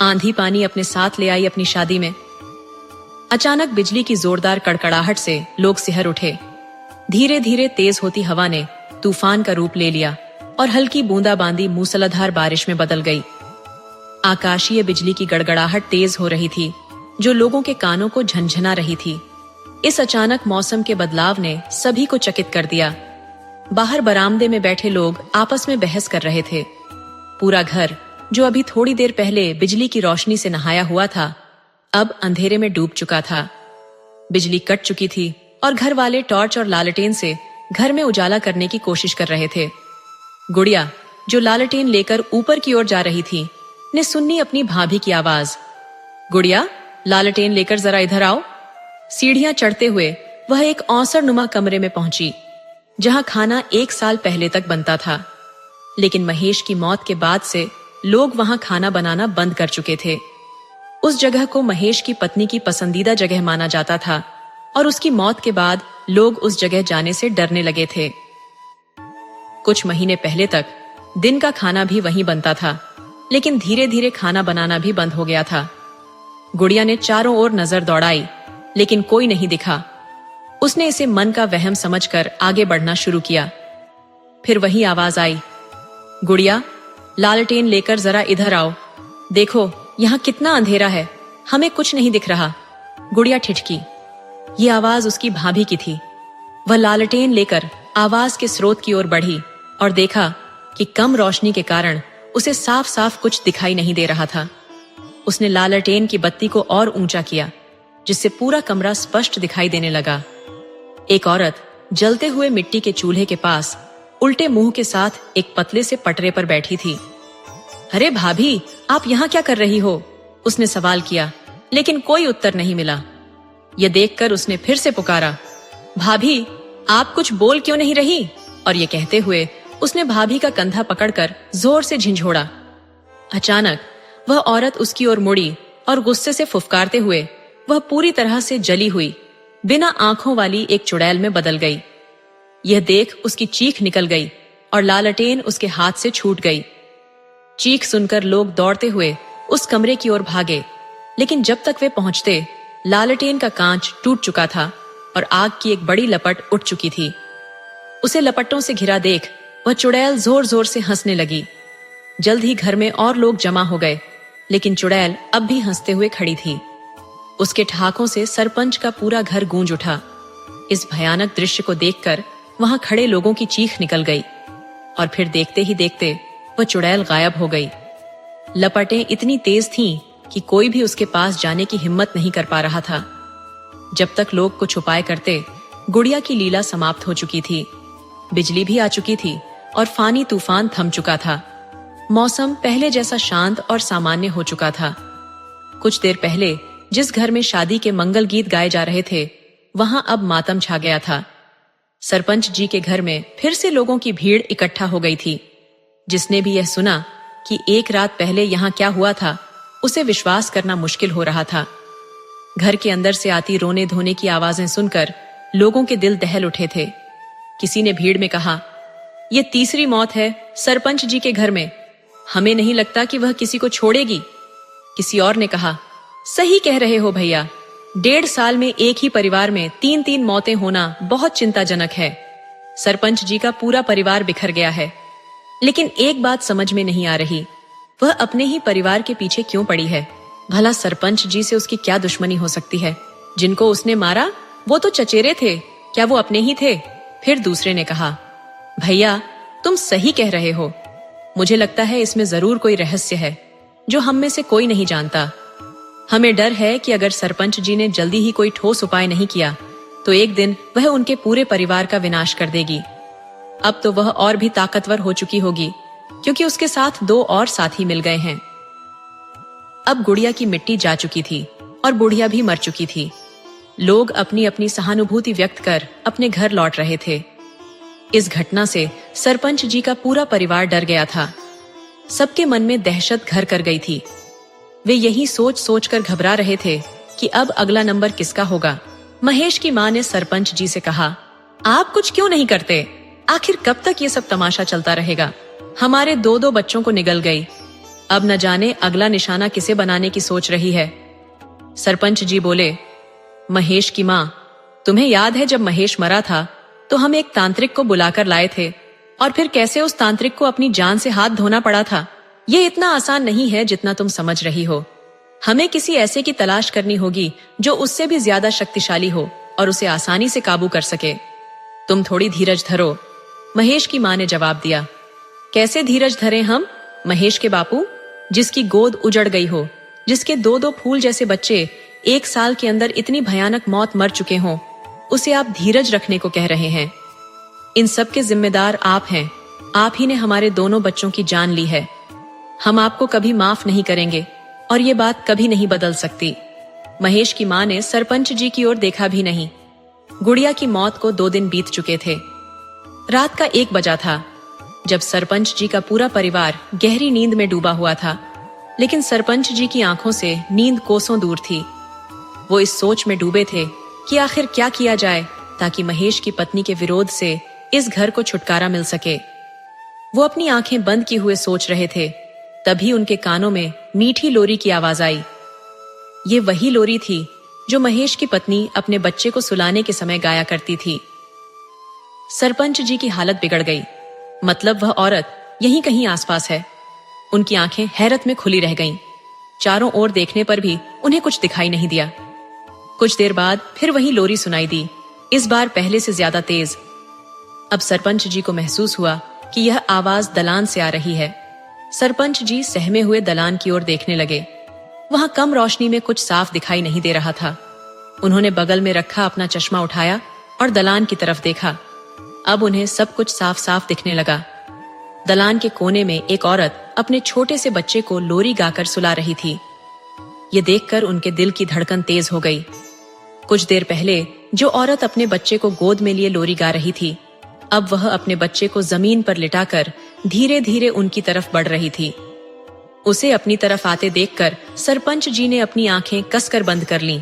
आंधी पानी अपने साथ ले आई अपनी शादी में। अचानक बिजली की जोरदार कड़कड़ाहट से लोग सिहर उठे। धीरे धीरे तेज होती हवा ने तूफान का रूप ले लिया और हल्की बूंदाबांदी मूसलाधार बारिश में बदल गई। आकाशीय बिजली की गड़गड़ाहट तेज हो रही थी, जो लोगों के कानों को झंझना रही थी। इस अचानक मौसम के बदलाव ने सभी को चकित कर दिया। बाहर बरामदे में बैठे लोग आपस में बहस कर रहे थे। पूरा घर, जो अभी थोड़ी देर पहले बिजली की रोशनी से नहाया हुआ था, अब अंधेरे में डूब चुका था। बिजली कट चुकी थी और घर वाले टॉर्च और लालटेन से घर में उजाला करने की कोशिश कर रहे थे। गुड़िया, जो लालटेन लेकर ऊपर की ओर जा रही थी, ने सुनी अपनी भाभी की आवाज, गुड़िया, लालटेन लेकर जरा इधर आओ। सीढ़ियां चढ़ते हुए वह एक औसड़नुमा कमरे में पहुंची, जहां खाना 1 साल पहले तक बनता था। लेकिन महेश की मौत के बाद से लोग वहां खाना बनाना बंद कर चुके थे। उस जगह को महेश की पत्नी की पसंदीदा जगह माना जाता था और उसकी मौत के बाद लोग उस जगह जाने से डरने लगे थे। कुछ महीने पहले तक दिन का खाना भी वहीं बनता था, लेकिन धीरे धीरे खाना बनाना भी बंद हो गया था। गुड़िया ने चारों ओर नजर दौड़ाई, लेकिन कोई नहीं दिखा। उसने इसे मन का वहम समझकर आगे बढ़ना शुरू किया। फिर वही आवाज आई, गुड़िया, लालटेन लेकर जरा इधर आओ। देखो, यहाँ कितना अंधेरा है, हमें कुछ नहीं दिख रहा। गुड़िया ठिठकी। ये आवाज उसकी भाभी की थी। वह लालटेन लेकर आवाज के स्रोत की ओर बढ़ी और देखा कि कम रोशनी के कारण उसे साफ साफ कुछ दिखाई नहीं दे रहा था। उसने लालटेन की बत्ती को और ऊंचा किया, जिससे पूरा कमरा स्पष्ट दिखाई देने लगा। एक औरत जलते हुए मिट्टी के चूल्हे के पास उल्टे मुंह के साथ एक पतले से पटरे पर बैठी थी। अरे भाभी, आप यहाँ क्या कर रही हो? उसने सवाल किया, लेकिन कोई उत्तर नहीं मिला। यह देखकर उसने फिर से पुकारा, भाभी, आप कुछ बोल क्यों नहीं रही? और ये कहते हुए उसने भाभी का कंधा पकड़कर जोर से झिंझोड़ा। अचानक वह औरत उसकी ओर मुड़ी और गुस्से से फुफकारते हुए वह पूरी तरह से जली हुई, बिना आंखों वाली एक चुड़ैल में बदल गई। यह देख उसकी चीख निकल गई और लालटेन उसके हाथ से छूट गई। चीख सुनकर लोग दौड़ते हुए उस कमरे की ओर भागे, लेकिन जब तक वे पहुंचते, लालटेन का कांच टूट चुका था और आग की एक बड़ी लपट उठ चुकी थी। उसे लपटों से घिरा देख वह चुड़ैल जोर जोर से हंसने लगी। जल्द ही घर में और लोग जमा हो गए, लेकिन चुड़ैल अब भी हंसते हुए खड़ी थी। उसके ठहाकों से सरपंच का पूरा घर गूंज उठा। इस भयानक दृश्य को देखकर वहां खड़े लोगों की चीख निकल गई और फिर देखते ही देखते वह चुड़ैल गायब हो गई। लपटें इतनी तेज थीं कि कोई भी उसके पास जाने की हिम्मत नहीं कर पा रहा था। जब तक लोग कुछ उपाय करते, गुड़िया की लीला समाप्त हो चुकी थी। बिजली भी आ चुकी थी और फानी तूफान थम चुका था। मौसम पहले जैसा शांत और सामान्य हो चुका था। कुछ देर पहले जिस घर में शादी के मंगल गीत गाए जा रहे थे, वहां अब मातम छा गया था। सरपंच जी के घर में फिर से लोगों की भीड़ इकट्ठा हो गई थी। जिसने भी यह सुना कि एक रात पहले यहाँ क्या हुआ था, उसे विश्वास करना मुश्किल हो रहा था। घर के अंदर से आती रोने धोने की आवाजें सुनकर लोगों के दिल दहल उठे थे। किसी ने भीड़ में कहा, यह तीसरी मौत है सरपंच जी के घर में, हमें नहीं लगता कि वह किसी को छोड़ेगी। किसी और ने कहा, सही कह रहे हो भैया, 1.5 साल में एक ही परिवार में 3-3 मौतें होना बहुत चिंताजनक है। सरपंच जी का पूरा परिवार बिखर गया है। लेकिन एक बात समझ में नहीं आ रही, वह अपने ही परिवार के पीछे क्यों पड़ी है? भला सरपंच जी से उसकी क्या दुश्मनी हो सकती है? जिनको उसने मारा वो तो चचेरे थे, क्या वो अपने ही थे? फिर दूसरे ने कहा, भैया तुम सही कह रहे हो, मुझे लगता है इसमें जरूर कोई रहस्य है जो हम में से कोई नहीं जानता। हमें डर है कि अगर सरपंच जी ने जल्दी ही कोई ठोस उपाय नहीं किया तो एक दिन वह उनके पूरे परिवार का विनाश कर देगी। अब तो वह और भी ताकतवर हो चुकी होगी, क्योंकि उसके साथ 2 और साथी मिल गए हैं। अब गुड़िया की मिट्टी जा चुकी थी और बुढ़िया भी मर चुकी थी। लोग अपनी अपनी सहानुभूति व्यक्त कर अपने घर लौट रहे थे। इस घटना से सरपंच जी का पूरा परिवार डर गया था। सबके मन में दहशत घर कर गई थी। वे यही सोच सोच कर घबरा रहे थे कि अब अगला नंबर किसका होगा। महेश की मां ने सरपंच जी से कहा, आप कुछ क्यों नहीं करते? आखिर कब तक ये सब तमाशा चलता रहेगा? हमारे 2-2 बच्चों को निगल गई। अब न जाने अगला निशाना किसे बनाने की सोच रही है। सरपंच जी बोले, महेश की मां, तुम्हें याद है जब महेश मरा था तो हम एक तांत्रिक को बुलाकर लाए थे और फिर कैसे उस तांत्रिक को अपनी जान से हाथ धोना पड़ा था। ये इतना आसान नहीं है जितना तुम समझ रही हो। हमें किसी ऐसे की तलाश करनी होगी जो उससे भी ज्यादा शक्तिशाली हो और उसे आसानी से काबू कर सके। तुम थोड़ी धीरज धरो, महेश की मां ने जवाब दिया। कैसे धीरज धरें हम? महेश के बापू, जिसकी गोद उजड़ गई हो, जिसके 2-2 फूल जैसे बच्चे 1 साल के अंदर इतनी भयानक मौत मर चुके हों, उसे आप धीरज रखने को कह रहे हैं। इन सब के जिम्मेदार आप हैं। आप ही ने हमारे दोनों बच्चों की जान ली है। हम आपको कभी माफ नहीं करेंगे और ये बात कभी नहीं बदल सकती। महेश की मां ने सरपंच जी की ओर देखा भी नहीं। गुड़िया की मौत को 2 दिन बीत चुके थे। रात का 1 बजा था जब सरपंच जी का पूरा परिवार गहरी नींद में डूबा हुआ था, लेकिन सरपंच जी की आंखों से नींद कोसों दूर थी। वो इस सोच में डूबे थे कि आखिर क्या किया जाए ताकि महेश की पत्नी के विरोध से इस घर को छुटकारा मिल सके। वो अपनी आंखें बंद किए हुए सोच रहे थे, तभी उनके कानों में मीठी लोरी की आवाज आई। ये वही लोरी थी जो महेश की पत्नी अपने बच्चे को सुलाने के समय गाया करती थी। सरपंच जी की हालत बिगड़ गई। मतलब वह औरत यहीं कहीं आसपास है। उनकी आंखें हैरत में खुली रह गईं। चारों ओर देखने पर भी उन्हें कुछ दिखाई नहीं दिया। कुछ देर बाद फिर वही लोरी सुनाई दी, इस बार पहले से ज्यादा तेज। अब सरपंच जी को महसूस हुआ कि यह आवाज दलान से आ रही है। सरपंच जी सहमे हुए दलान की ओर देखने लगे। वहां कम रोशनी में कुछ साफ दिखाई नहीं दे रहा था। उन्होंने बगल में रखा अपना चश्मा उठाया और दलान की तरफ देखा। अब उन्हें सब कुछ साफ साफ दिखने लगा। दलान के कोने में एक औरत अपने छोटे से बच्चे को लोरी गाकर सुला रही थी। ये देखकर उनके दिल की धड़कन तेज हो गई। कुछ देर पहले जो औरत अपने बच्चे को गोद में लिए लोरी गा रही थी, अब वह अपने बच्चे को जमीन पर लिटाकर धीरे धीरे उनकी तरफ बढ़ रही थी। उसे अपनी तरफ आते देखकर सरपंच जी ने अपनी आंखें कसकर बंद कर लीं।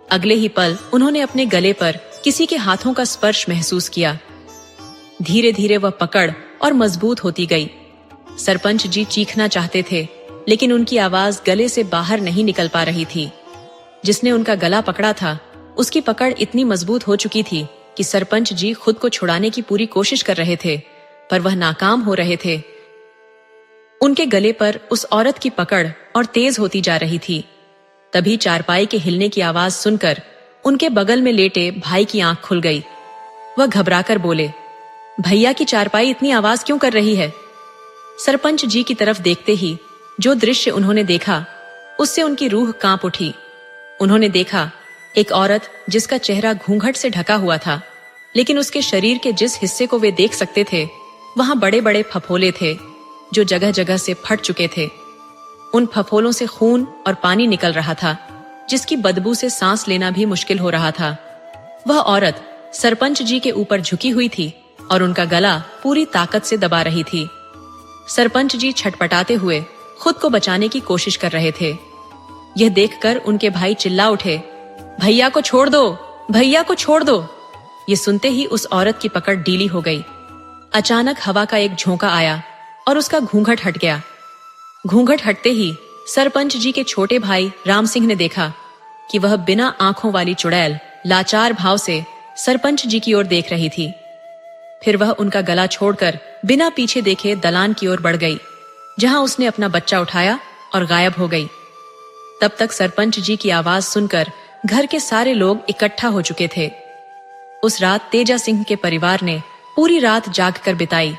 अगले ही पल उन्होंने अपने गले पर किसी के हाथों का स्पर्श महसूस किया। धीरे धीरे वह पकड़ और मजबूत होती गई। सरपंच जी चीखना चाहते थे, लेकिन उनकी आवाज गले से बाहर नहीं निकल पा रही थी। जिसने उनका गला पकड़ा था, उसकी पकड़ इतनी मजबूत हो चुकी थी कि सरपंच जी खुद को छुड़ाने की पूरी कोशिश कर रहे थे, पर वह नाकाम हो रहे थे। उनके गले पर उस औरत की पकड़ और तेज होती जा रही थी। तभी चारपाई के हिलने की आवाज सुनकर उनके बगल में लेटे भाई की आंख खुल गई। वह घबराकर बोले, भैया की चारपाई इतनी आवाज क्यों कर रही है? सरपंच जी की तरफ देखते ही जो दृश्य उन्होंने देखा, उससे उनकी रूह कांप उठी। उन्होंने देखा एक औरत जिसका चेहरा घूंघट से ढका हुआ था, लेकिन उसके शरीर के जिस हिस्से को वे देख सकते थे, वहां बड़े बड़े फफोले थे जो जगह जगह से फट चुके थे। उन फफोलों से खून और पानी निकल रहा था, जिसकी बदबू से सांस लेना भी मुश्किल हो रहा था। वह औरत सरपंच जी के ऊपर झुकी हुई थी और उनका गला पूरी ताकत से दबा रही थी। सरपंच जी छटपटाते हुए खुद को बचाने की कोशिश कर रहे थे। यह देखकर उनके भाई चिल्ला उठे, भैया को छोड़ दो, भैया को छोड़ दो। ये सुनते ही उस औरत की पकड़ ढीली हो गई। अचानक हवा का एक झोंका आया और उसका घूंघट हट गया। घूंघट हटते ही सरपंच जी के छोटे भाई राम सिंह ने देखा कि वह बिना आंखों वाली चुड़ैल लाचार भाव से सरपंच जी की ओर देख रही थी। फिर वह उनका गला छोड़कर बिना पीछे देखे दलान की ओर बढ़ गई, जहां उसने अपना बच्चा उठाया और गायब हो गई। तब तक सरपंच जी की आवाज सुनकर घर के सारे लोग इकट्ठा हो चुके थे। उस रात तेजा सिंह के परिवार ने पूरी रात जागकर बिताई।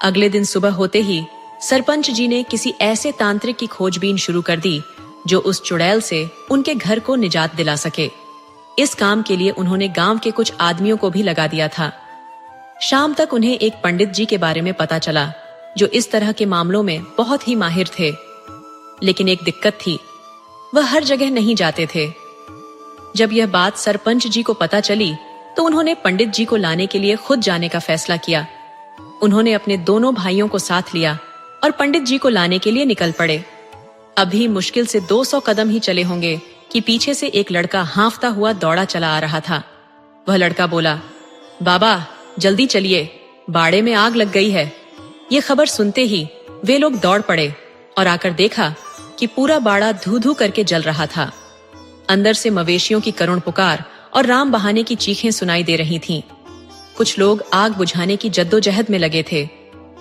अगले दिन सुबह होते ही सरपंच जी ने किसी ऐसे तांत्रिक की खोजबीन शुरू कर दी जो उस चुड़ैल से उनके घर को निजात दिला सके। इस काम के लिए उन्होंने गांव के कुछ आदमियों को भी लगा दिया था। शाम तक उन्हें एक पंडित जी के बारे में पता चला जो इस तरह के मामलों में बहुत ही माहिर थे। लेकिन एक दिक्कत थी, वह हर जगह नहीं जाते थे। जब यह बात सरपंच जी को पता चली तो तो उन्होंने पंडित जी को लाने के लिए खुद जाने का फैसला किया। उन्होंने अपने दोनों भाइयों को साथ लिया और पंडित जी को लाने के लिए निकल पड़े। अभी मुश्किल से 200 कदम ही चले होंगे कि पीछे से एक लड़का हांफता हुआ दौड़ा चला आ रहा था। वह लड़का बोला, बाबा जल्दी चलिए, बाड़े में आग लग गई है। ये खबर सुनते ही वे लोग दौड़ पड़े और आकर देखा कि पूरा बाड़ा धू धू करके जल रहा था। अंदर से मवेशियों की करुण पुकार और राम बहाने की चीखें सुनाई दे रही थीं। कुछ लोग आग बुझाने की जद्दोजहद में लगे थे,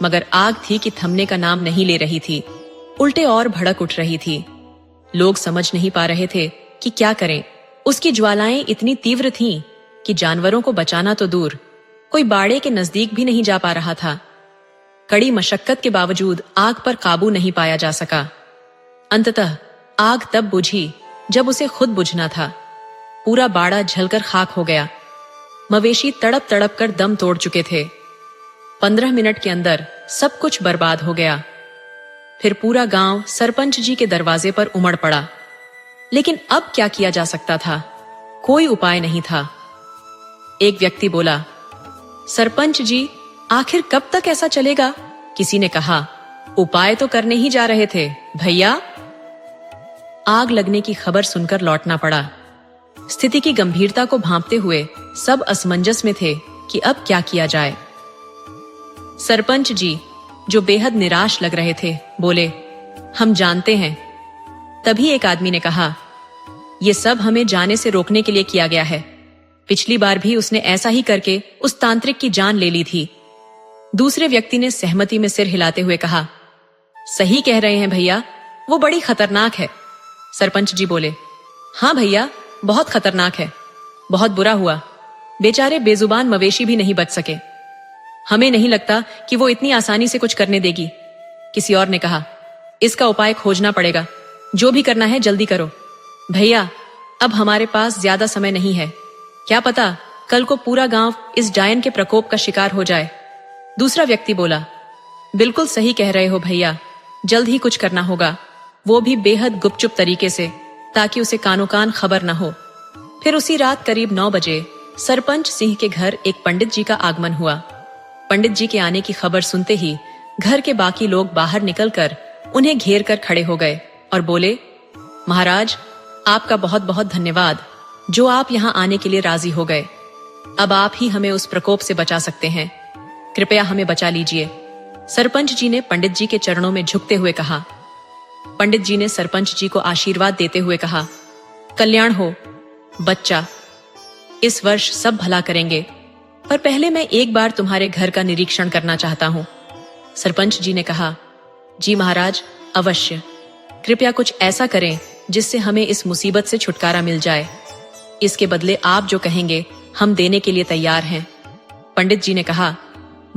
मगर आग थी कि थमने का नाम नहीं ले रही थी, उल्टे और भड़क उठ रही थी। लोग समझ नहीं पा रहे थे कि क्या करें। उसकी ज्वालाएं इतनी तीव्र थीं कि जानवरों को बचाना तो दूर, कोई बाड़े के नजदीक भी नहीं जा पा रहा था। कड़ी मशक्कत के बावजूद आग पर काबू नहीं पाया जा सका। अंततः आग तब बुझी जब उसे खुद बुझना था। पूरा बाड़ा जलकर खाक हो गया। मवेशी तड़प तड़प कर दम तोड़ चुके थे। 15 मिनट के अंदर सब कुछ बर्बाद हो गया। फिर पूरा गांव सरपंच जी के दरवाजे पर उमड़ पड़ा। लेकिन अब क्या किया जा सकता था? कोई उपाय नहीं था। एक व्यक्ति बोला, सरपंच जी आखिर कब तक ऐसा चलेगा? किसी ने कहा, उपाय तो करने ही जा रहे थे भैया। आग लगने की खबर सुनकर लौटना पड़ा। स्थिति की गंभीरता को भांपते हुए सब असमंजस में थे कि अब क्या किया जाए। सरपंच जी, जो बेहद निराश लग रहे थे, बोले, हम जानते हैं। तभी एक आदमी ने कहा, यह सब हमें जाने से रोकने के लिए किया गया है। पिछली बार भी उसने ऐसा ही करके उस तांत्रिक की जान ले ली थी। दूसरे व्यक्ति ने सहमति में सिर हिलाते हुए कहा, सही कह रहे हैं भैया, वो बड़ी खतरनाक है। सरपंच जी बोले, हाँ भैया, बहुत खतरनाक है। बहुत बुरा हुआ, बेचारे बेजुबान मवेशी भी नहीं बच सके। हमें नहीं लगता कि वो इतनी आसानी से कुछ करने देगी। किसी और ने कहा, इसका उपाय खोजना पड़ेगा, जो भी करना है जल्दी करो। भैया, अब हमारे पास ज्यादा समय नहीं है। क्या पता कल को पूरा गांव इस डायन के प्रकोप का शिकार हो जाए। दूसरा व्यक्ति बोला, बिल्कुल सही कह रहे हो भैया, जल्द ही कुछ करना होगा, वो भी बेहद गुपचुप तरीके से, ताकि उसे कानो कान खबर न हो। फिर उसी रात करीब 9 बजे सरपंच सिंह के घर एक पंडित जी का आगमन हुआ। पंडित जी के आने की खबर सुनते ही घर के बाकी लोग बाहर निकलकर उन्हें घेर कर खड़े हो गए और बोले, महाराज, आपका बहुत बहुत धन्यवाद, जो आप यहाँ आने के लिए राजी हो गए। अब आप ही हमें उस प्रकोप से बचा सकते हैं। कृपया हमें बचा लीजिए। सरपंच जी ने पंडित जी के चरणों में झुकते हुए कहा। पंडित जी ने सरपंच जी को आशीर्वाद देते हुए कहा, कल्याण हो बच्चा, इस वर्ष सब भला करेंगे, पर पहले मैं एक बार तुम्हारे घर का निरीक्षण करना चाहता हूं। सरपंच जी ने कहा, जी महाराज, अवश्य। कृपया कुछ ऐसा करें जिससे हमें इस मुसीबत से छुटकारा मिल जाए। इसके बदले आप जो कहेंगे हम देने के लिए तैयार हैं। पंडित जी ने कहा,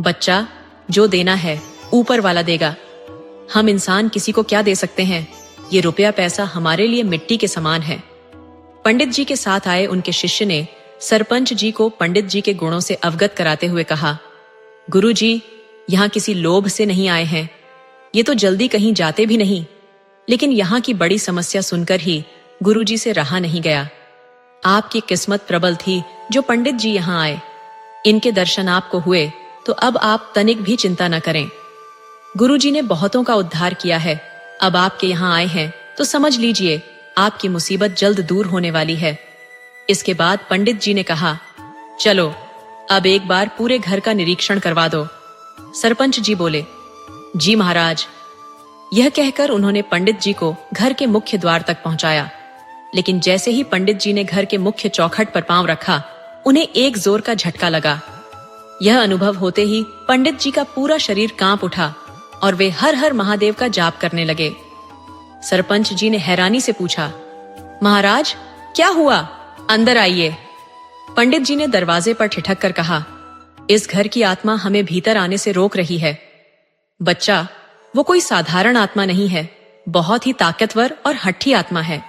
बच्चा, जो देना है ऊपर वाला देगा। हम इंसान किसी को क्या दे सकते हैं? ये रुपया पैसा हमारे लिए मिट्टी के समान है। पंडित जी के साथ आए उनके शिष्य ने सरपंच जी को पंडित जी के गुणों से अवगत कराते हुए कहा, गुरु जी, यहाँ किसी लोभ से नहीं आए हैं। ये तो जल्दी कहीं जाते भी नहीं, लेकिन यहाँ की बड़ी समस्या सुनकर ही गुरु जी से रहा नहीं गया। आपकी किस्मत प्रबल थी जो पंडित जी यहाँ आए। इनके दर्शन आपको हुए तो अब आप तनिक भी चिंता न करें। गुरुजी ने बहुतों का उद्धार किया है। अब आपके यहाँ आए हैं तो समझ लीजिए आपकी मुसीबत जल्द दूर होने वाली है। इसके बाद पंडित जी ने कहा, चलो अब एक बार पूरे घर का निरीक्षण करवा दो। सरपंच जी बोले, जी महाराज। यह कहकर उन्होंने पंडित जी को घर के मुख्य द्वार तक पहुंचाया। लेकिन जैसे ही पंडित जी ने घर के मुख्य चौखट पर पांव रखा, उन्हें एक जोर का झटका लगा। यह अनुभव होते ही पंडित जी का पूरा शरीर कांप उठा और वे हर हर महादेव का जाप करने लगे। सरपंच जी ने हैरानी से पूछा, महाराज क्या हुआ? अंदर आइए। पंडित जी ने दरवाजे पर ठिठक कर कहा, इस घर की आत्मा हमें भीतर आने से रोक रही है। बच्चा, वो कोई साधारण आत्मा नहीं है, बहुत ही ताकतवर और हठी आत्मा है।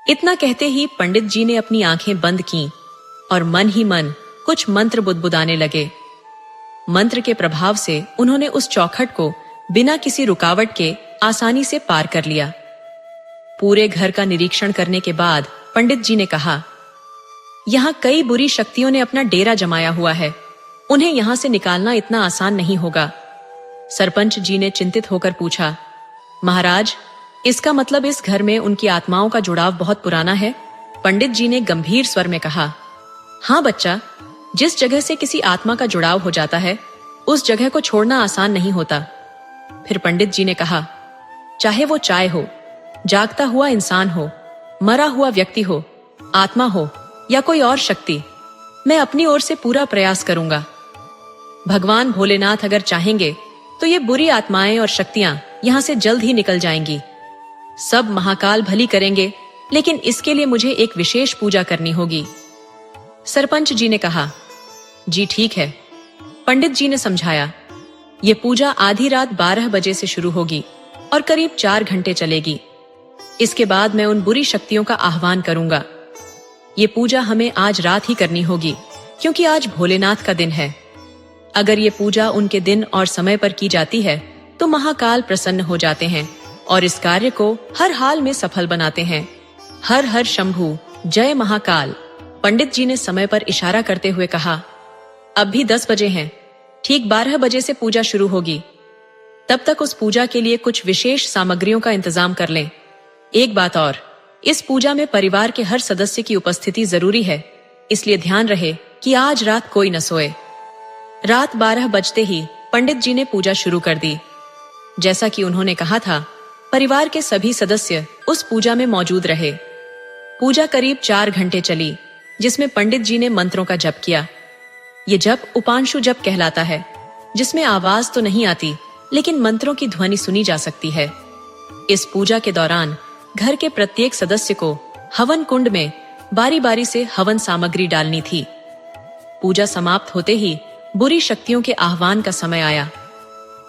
इतना कहते ही पंडित जी ने अपनी आंखें बंद कीं और मन ही मन कुछ मंत्र बुदबुदाने लगे। मंत्र के प्रभाव से उन्होंने उस चौखट को बिना किसी रुकावट के आसानी से पार कर लिया। पूरे घर का निरीक्षण करने के बाद पंडित जी ने कहा, यहाँ कई बुरी शक्तियों ने अपना डेरा जमाया हुआ है। उन्हें यहाँ से निकालना इतना आसान नहीं होगा। सरपंच जी ने चिंतित होकर पूछा, महाराज, इसका मतलब इस घर में उनकी आत्माओं का जुड़ाव बहुत पुराना है? पंडित जी ने गंभीर स्वर में कहा, हाँ बच्चा, जिस जगह से किसी आत्मा का जुड़ाव हो जाता है उस जगह को छोड़ना आसान नहीं होता। फिर पंडित जी ने कहा, चाहे वो चाय हो, जागता हुआ इंसान हो, मरा हुआ व्यक्ति हो, आत्मा हो या कोई और शक्ति, मैं अपनी ओर से पूरा प्रयास करूंगा। भगवान भोलेनाथ अगर चाहेंगे तो ये बुरी आत्माएं और शक्तियां यहां से जल्द ही निकल जाएंगी। सब महाकाल भली करेंगे, लेकिन इसके लिए मुझे एक विशेष पूजा करनी होगी। सरपंच जी ने कहा, जी ठीक है। पंडित जी ने समझाया, ये पूजा आधी रात 12 बजे से शुरू होगी और करीब 4 घंटे चलेगी। इसके बाद मैं उन बुरी शक्तियों का आह्वान करूंगा। ये पूजा हमें आज रात ही करनी होगी, क्योंकि आज भोलेनाथ का दिन है। अगर ये पूजा उनके दिन और समय पर की जाती है तो महाकाल प्रसन्न हो जाते हैं और इस कार्य को हर हाल में सफल बनाते हैं। हर हर शंभू, जय महाकाल। पंडित जी ने समय पर इशारा करते हुए कहा, अब भी 10 बजे हैं, ठीक 12 बजे से पूजा शुरू होगी। तब तक उस पूजा के लिए कुछ विशेष सामग्रियों का इंतजाम कर लें। एक बात और, इस पूजा में परिवार के हर सदस्य की उपस्थिति जरूरी है, इसलिए ध्यान रहे कि आज रात कोई न सोए। रात 12 बजते ही पंडित जी ने पूजा शुरू कर दी। जैसा कि उन्होंने कहा था, परिवार के सभी सदस्य उस पूजा में मौजूद रहे। पूजा करीब 4 घंटे चली, जिसमें पंडित जी ने मंत्रों का जप किया। ये जप उपांशु जप कहलाता है, जिसमें आवाज तो नहीं आती, लेकिन मंत्रों की ध्वनि सुनी जा सकती है। इस पूजा के दौरान घर के प्रत्येक सदस्य को हवन कुंड में बारी बारी से हवन सामग्री डालनी थी। पूजा समाप्त होते ही बुरी शक्तियों के आह्वान का समय आया।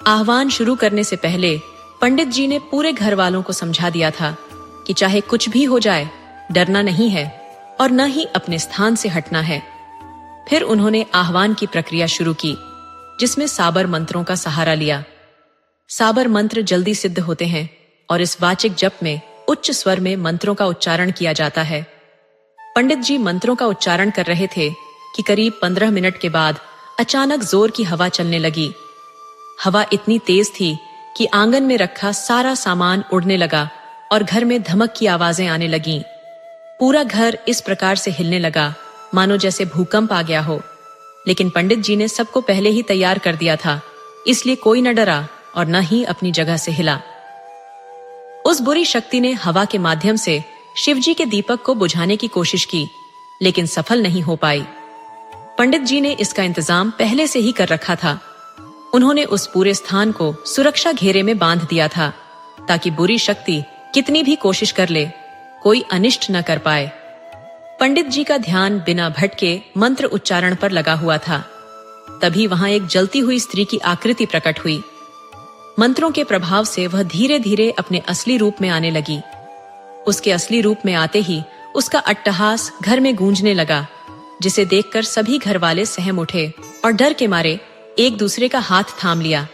आह्वान शुरू करने से पहले पंडित जी ने पूरे घर वालों को समझा दिया था कि चाहे कुछ भी हो जाए, डरना नहीं है और न ही अपने स्थान से हटना है। फिर उन्होंने आह्वान की प्रक्रिया शुरू की, जिसमें साबर मंत्रों का सहारा लिया। साबर मंत्र जल्दी सिद्ध होते हैं और इस वाचिक जप में उच्च स्वर में मंत्रों का उच्चारण किया जाता है। पंडित जी मंत्रों का उच्चारण कर रहे थे कि करीब 15 मिनट के बाद अचानक जोर की हवा चलने लगी। हवा इतनी तेज थी कि आंगन में रखा सारा सामान उड़ने लगा और घर में धमक की आवाजें आने लगीं। पूरा घर इस प्रकार से हिलने लगा मानो जैसे भूकंप आ गया हो। लेकिन पंडित जी ने सबको पहले ही तैयार कर दिया था, इसलिए कोई न डरा और न ही अपनी जगह से हिला। उस बुरी शक्ति ने हवा के माध्यम से शिवजी के दीपक को बुझाने की कोशिश की, लेकिन सफल नहीं हो पाई। पंडित जी ने इसका इंतजाम पहले से ही कर रखा था। उन्होंने उस पूरे स्थान को सुरक्षा घेरे में बांध दिया था, ताकि बुरी शक्ति कितनी भी कोशिश कर ले, कोई अनिष्ट न कर पाए। पंडित जी का ध्यान बिना भटके मंत्र उच्चारण पर लगा हुआ था। तभी वहां एक जलती हुई स्त्री की आकृति प्रकट हुई। मंत्रों के प्रभाव से वह धीरे धीरे अपने असली रूप में आने लगी। उसके असली रूप में आते ही उसका अट्टहास घर में गूंजने लगा, जिसे देखकर सभी घर वाले सहम उठे और डर के मारे एक दूसरे का हाथ थाम लिया।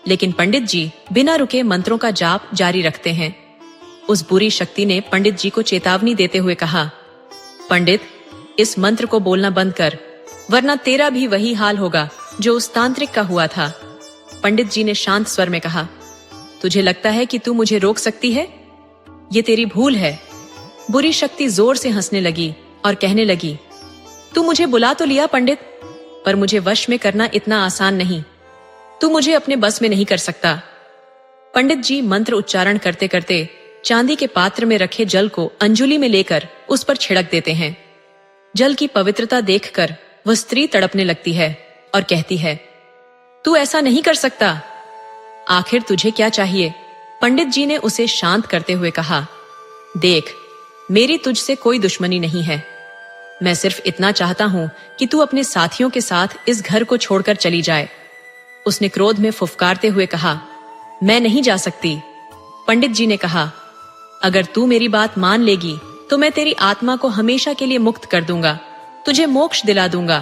लेकिन पंडित जी बिना रुके मंत्रों का जाप जारी रखते हैं। उस बुरी शक्ति ने पंडित जी को चेतावनी देते हुए कहा, पंडित, इस मंत्र को बोलना बंद कर, वरना तेरा भी वही हाल होगा जो उस तांत्रिक का हुआ था। पंडित जी ने शांत स्वर में कहा, तुझे लगता है कि तू मुझे रोक सकती है? ये तेरी भूल है। बुरी शक्ति जोर से हंसने लगी और कहने लगी, तू मुझे बुला तो लिया पंडित, पर मुझे वश में करना इतना आसान नहीं। तू मुझे अपने बस में नहीं कर सकता। पंडित जी मंत्र उच्चारण करते करते चांदी के पात्र में रखे जल को अंजुली में लेकर उस पर छिड़क देते हैं। जल की पवित्रता देखकर वह स्त्री तड़पने लगती है और कहती है, तू ऐसा नहीं कर सकता। आखिर तुझे क्या चाहिए? पंडित जी ने उसे शांत करते हुए कहा, देख, मेरी तुझसे कोई दुश्मनी नहीं है। मैं सिर्फ इतना चाहता हूं कि तू अपने साथियों के साथ इस घर को छोड़कर चली जाए। उसने क्रोध में फुफकारते हुए कहा, मैं नहीं जा सकती। पंडित जी ने कहा, अगर तू मेरी बात मान लेगी तो मैं तेरी आत्मा को हमेशा के लिए मुक्त कर दूंगा, तुझे मोक्ष दिला दूंगा।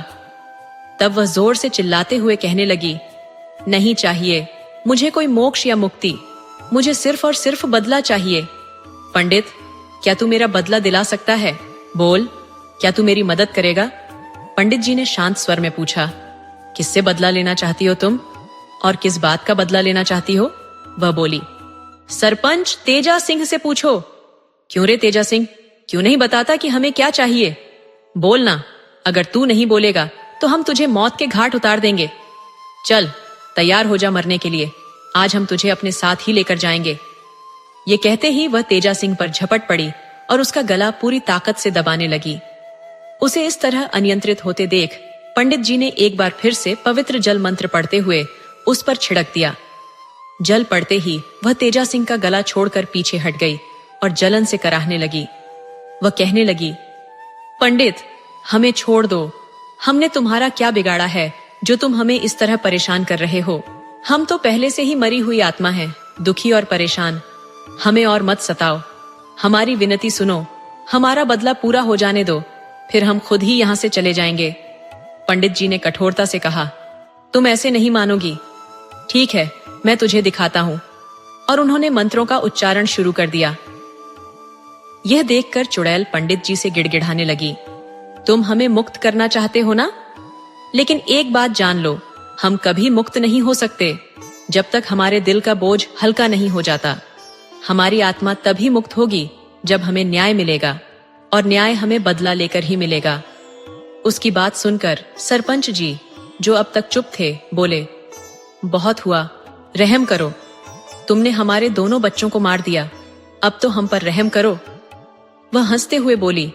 तब वह जोर से चिल्लाते हुए कहने लगी, नहीं चाहिए मुझे कोई मोक्ष या मुक्ति, मुझे सिर्फ और सिर्फ बदला चाहिए। पंडित, क्या तू मेरा बदला दिला सकता है? बोल। क्या तू मेरी मदद करेगा? पंडित जी ने शांत स्वर में पूछा। किससे बदला लेना चाहती हो तुम? और किस बात का बदला लेना चाहती हो? वह बोली। सरपंच तेजा सिंह से पूछो। क्यों रे तेजा सिंह, क्यों नहीं बताता कि हमें क्या चाहिए? बोलना, अगर तू नहीं बोलेगा तो हम तुझे मौत के घाट उतार देंगे। चल तैयार हो जा मरने के लिए, आज हम तुझे अपने साथ ही लेकर जाएंगे। ये कहते ही वह तेजा सिंह पर झपट पड़ी और उसका गला पूरी ताकत से दबाने लगी। उसे इस तरह अनियंत्रित होते देख पंडित जी ने एक बार फिर से पवित्र जल मंत्र पढ़ते हुए उस पर छिड़क दिया। जल पड़ते ही वह तेजा सिंह का गला छोड़कर पीछे हट गई और जलन से कराहने लगी। वह कहने लगी, पंडित हमें छोड़ दो, हमने तुम्हारा क्या बिगाड़ा है जो तुम हमें इस तरह परेशान कर रहे हो? हम तो पहले से ही मरी हुई आत्मा हैं, दुखी और परेशान। हमें और मत सताओ, हमारी विनती सुनो, हमारा बदला पूरा हो जाने दो, फिर हम खुद ही यहाँ से चले जाएंगे। पंडित जी ने कठोरता से कहा, तुम ऐसे नहीं मानोगी। ठीक है, मैं तुझे दिखाता हूं। और उन्होंने मंत्रों का उच्चारण शुरू कर दिया। यह देखकर चुड़ैल पंडित जी से गिड़गिड़ाने लगी, तुम हमें मुक्त करना चाहते हो ना? लेकिन एक बात जान लो, हम कभी मुक्त नहीं हो सकते जब तक हमारे दिल का बोझ हल्का नहीं हो जाता। हमारी आत्मा तभी मुक्त होगी जब हमें न्याय मिलेगा, और न्याय हमें बदला लेकर ही मिलेगा। उसकी बात सुनकर सरपंच जी, जो अब तक चुप थे, बोले, बहुत हुआ, रहम करो। तुमने हमारे दोनों बच्चों को मार दिया, अब तो हम पर रहम करो। वह हंसते हुए बोली,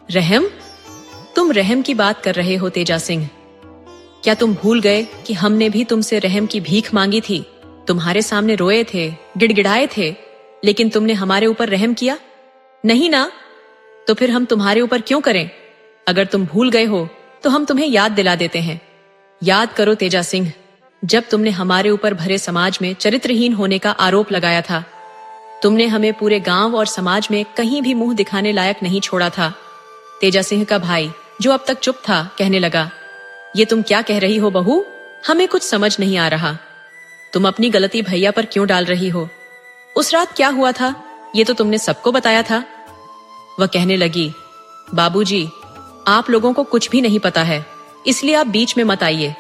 रहम? तुम रहम की बात कर रहे हो तेजा सिंह? क्या तुम भूल गए कि हमने भी तुमसे रहम की भीख मांगी थी? तुम्हारे सामने रोए थे, गिड़गिड़ाए थे, लेकिन तुमने हमारे ऊपर रहम किया नहीं ना? तो फिर हम तुम्हारे ऊपर क्यों करें? अगर तुम भूल गए हो तो हम तुम्हें याद दिला देते हैं। याद करो तेजा सिंह, जब तुमने हमारे ऊपर भरे समाज में चरित्रहीन होने का आरोप लगाया था, तुमने हमें पूरे गांव और समाज में कहीं भी मुंह दिखाने लायक नहीं छोड़ा था। तेजा सिंह का भाई, जो अब तक चुप था, कहने लगा, ये तुम क्या कह रही हो बहू? हमें कुछ समझ नहीं आ रहा। तुम अपनी गलती भैया पर क्यों डाल रही हो? उस रात क्या हुआ था ये तो तुमने सबको बताया था। वह कहने लगी, बाबूजी, आप लोगों को कुछ भी नहीं पता है, इसलिए आप बीच में मत आइए।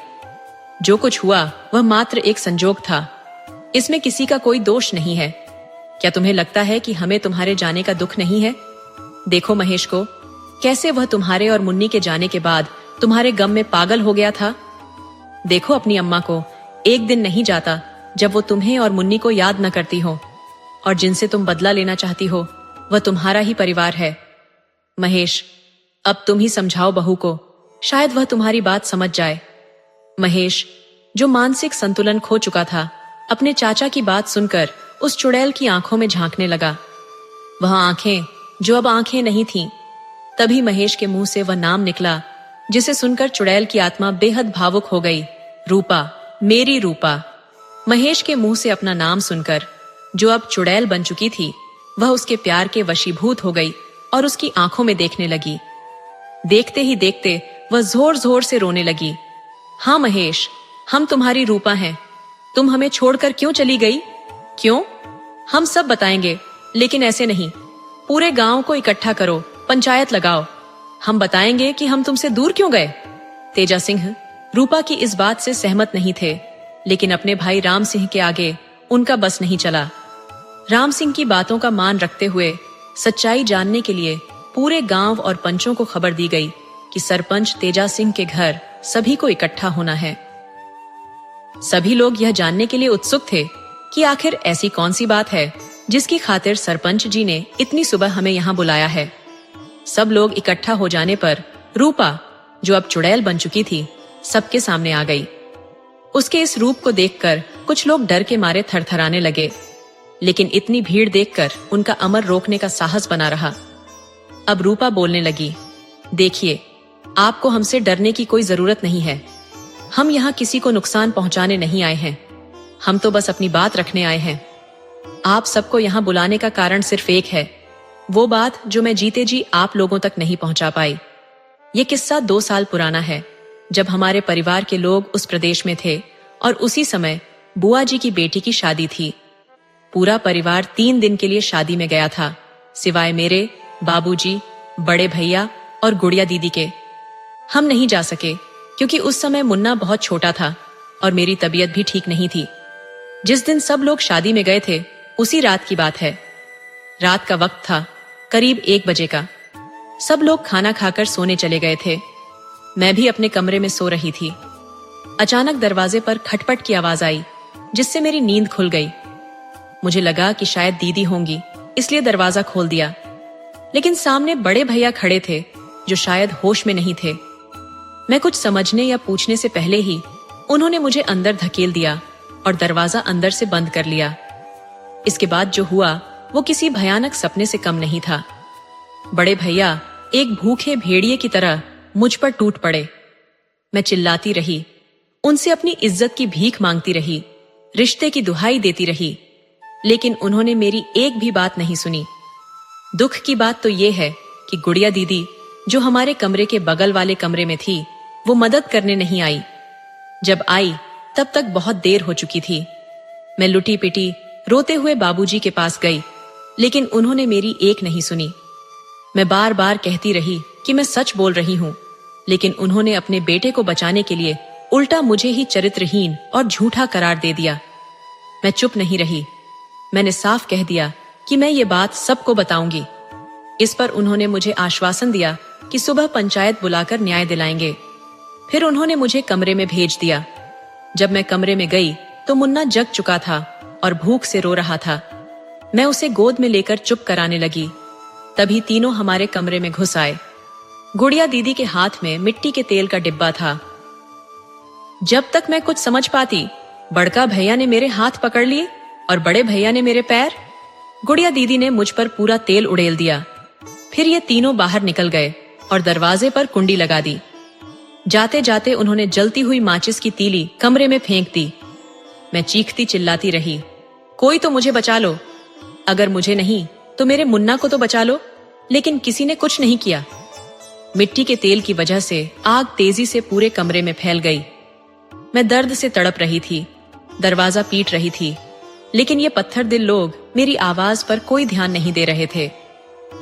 जो कुछ हुआ वह मात्र एक संजोग था, इसमें किसी का कोई दोष नहीं है। क्या तुम्हें लगता है कि हमें तुम्हारे जाने का दुख नहीं है? देखो महेश को, कैसे वह तुम्हारे और मुन्नी के जाने के बाद तुम्हारे गम में पागल हो गया था। देखो अपनी अम्मा को, एक दिन नहीं जाता जब वो तुम्हें और मुन्नी को याद न करती हो, और जिनसे तुम बदला लेना चाहती हो वह तुम्हारा ही परिवार है। महेश, अब तुम ही समझाओ बहू को, शायद वह तुम्हारी बात समझ जाए। महेश, जो मानसिक संतुलन खो चुका था, अपने चाचा की बात सुनकर उस चुड़ैल की आंखों में झांकने लगा। वह आंखें जो अब आंखें नहीं थीं। तभी महेश के मुंह से वह नाम निकला जिसे सुनकर चुड़ैल की आत्मा बेहद भावुक हो गई, रूपा, मेरी रूपा। महेश के मुंह से अपना नाम सुनकर जो अब चुड़ैल बन चुकी थी, वह उसके प्यार के वशीभूत हो गई और उसकी आंखों में देखने लगी। देखते ही देखते वह जोर जोर से रोने लगी। हाँ महेश, हम तुम्हारी रूपा हैं। तुम हमें छोड़कर क्यों चली गई? क्यों? हम सब बताएंगे, लेकिन ऐसे नहीं। पूरे गांव को इकट्ठा करो, पंचायत लगाओ, हम बताएंगे कि हम तुमसे दूर क्यों गए। तेजा सिंह रूपा की इस बात से सहमत नहीं थे, लेकिन अपने भाई राम सिंह के आगे उनका बस नहीं चला। राम सिंह की बातों का मान रखते हुए सच्चाई जानने के लिए पूरे गांव और पंचों को खबर दी गई कि सरपंच तेजा सिंह के घर सभी को इकट्ठा होना है। सभी लोग यह जानने के लिए उत्सुक थे कि आखिर ऐसी कौन सी बात है जिसकी खातिर सरपंच जी ने इतनी सुबह हमें यहाँ बुलाया है। सब लोग इकट्ठा हो जाने पर रूपा, जो अब चुड़ैल बन चुकी थी, सबके सामने आ गई। उसके इस रूप को देखकर कुछ लोग डर के मारे थरथराने लगे, लेकिन इतनी भीड़ देखकर उनका अमर रोकने का साहस बना रहा। अब रूपा बोलने लगी, देखिए, आपको हमसे डरने की कोई जरूरत नहीं है। हम यहाँ किसी को नुकसान पहुंचाने नहीं आए हैं, हम तो बस अपनी बात रखने आए हैं। आप सबको यहाँ बुलाने का कारण सिर्फ एक है, वो बात जो मैं जीते जी आप लोगों तक नहीं पहुंचा पाई। ये किस्सा 2 साल पुराना है, जब हमारे परिवार के लोग उस प्रदेश में थे और उसी समय बुआ जी की बेटी की शादी थी। पूरा परिवार 3 दिन के लिए शादी में गया था, सिवाय मेरे, बाबूजी, बड़े भैया और गुड़िया दीदी के। हम नहीं जा सके क्योंकि उस समय मुन्ना बहुत छोटा था और मेरी तबीयत भी ठीक नहीं थी। जिस दिन सब लोग शादी में गए थे उसी रात की बात है। रात का वक्त था, करीब 1 बजे का। सब लोग खाना खाकर सोने चले गए थे। मैं भी अपने कमरे में सो रही थी। अचानक दरवाजे पर खटपट की आवाज आई, जिससे मेरी नींद खुल गई। मुझे लगा कि शायद दीदी होंगी, इसलिए दरवाजा खोल दिया। लेकिन सामने बड़े भैया खड़े थे जो शायद होश में नहीं थे। मैं कुछ समझने या पूछने से पहले ही उन्होंने मुझे अंदर धकेल दिया और दरवाजा अंदर से बंद कर लिया। इसके बाद जो हुआ वो किसी भयानक सपने से कम नहीं था। बड़े भैया एक भूखे भेड़िए की तरह मुझ पर टूट पड़े। मैं चिल्लाती रही, उनसे अपनी इज्जत की भीख मांगती रही, रिश्ते की दुहाई देती रही, लेकिन उन्होंने मेरी एक भी बात नहीं सुनी। दुख की बात तो ये है कि गुड़िया दीदी, जो हमारे कमरे के बगल वाले कमरे में थी, वो मदद करने नहीं आई। जब आई तब तक बहुत देर हो चुकी थी। मैं लुटी पिटी रोते हुए बाबूजी के पास गई, लेकिन उन्होंने मेरी एक नहीं सुनी। मैं बार बार कहती रही कि मैं सच बोल रही हूं, लेकिन उन्होंने अपने बेटे को बचाने के लिए उल्टा मुझे ही चरित्रहीन और झूठा करार दे दिया। मैं चुप नहीं रही। मैंने साफ कह दिया कि मैं ये बात सबको बताऊंगी। इस पर उन्होंने मुझे आश्वासन दिया कि सुबह पंचायत बुलाकर न्याय दिलाएंगे। फिर उन्होंने मुझे कमरे में भेज दिया। जब मैं कमरे में गई तो मुन्ना जग चुका था और भूख से रो रहा था। मैं उसे गोद में लेकर चुप कराने लगी। तभी तीनों हमारे कमरे में घुस आए। गुड़िया दीदी के हाथ में मिट्टी के तेल का डिब्बा था। जब तक मैं कुछ समझ पाती, बड़का भैया ने मेरे हाथ पकड़ लिए और बड़े भैया ने मेरे पैर। गुड़िया दीदी ने मुझ पर पूरा तेल उड़ेल दिया। फिर ये तीनों बाहर निकल गए और दरवाजे पर कुंडी लगा दी। जाते जाते उन्होंने जलती हुई माचिस की तीली कमरे में फेंक दी। मैं चीखती चिल्लाती रही, कोई तो मुझे बचा लो। अगर मुझे नहीं तो मेरे मुन्ना को तो बचा लो। लेकिन किसी ने कुछ नहीं किया। मिट्टी के तेल की वजह से आग तेजी से पूरे कमरे में फैल गई। मैं दर्द से तड़प रही थी, दरवाजा पीट रही थी, लेकिन ये पत्थर दिल लोग मेरी आवाज पर कोई ध्यान नहीं दे रहे थे।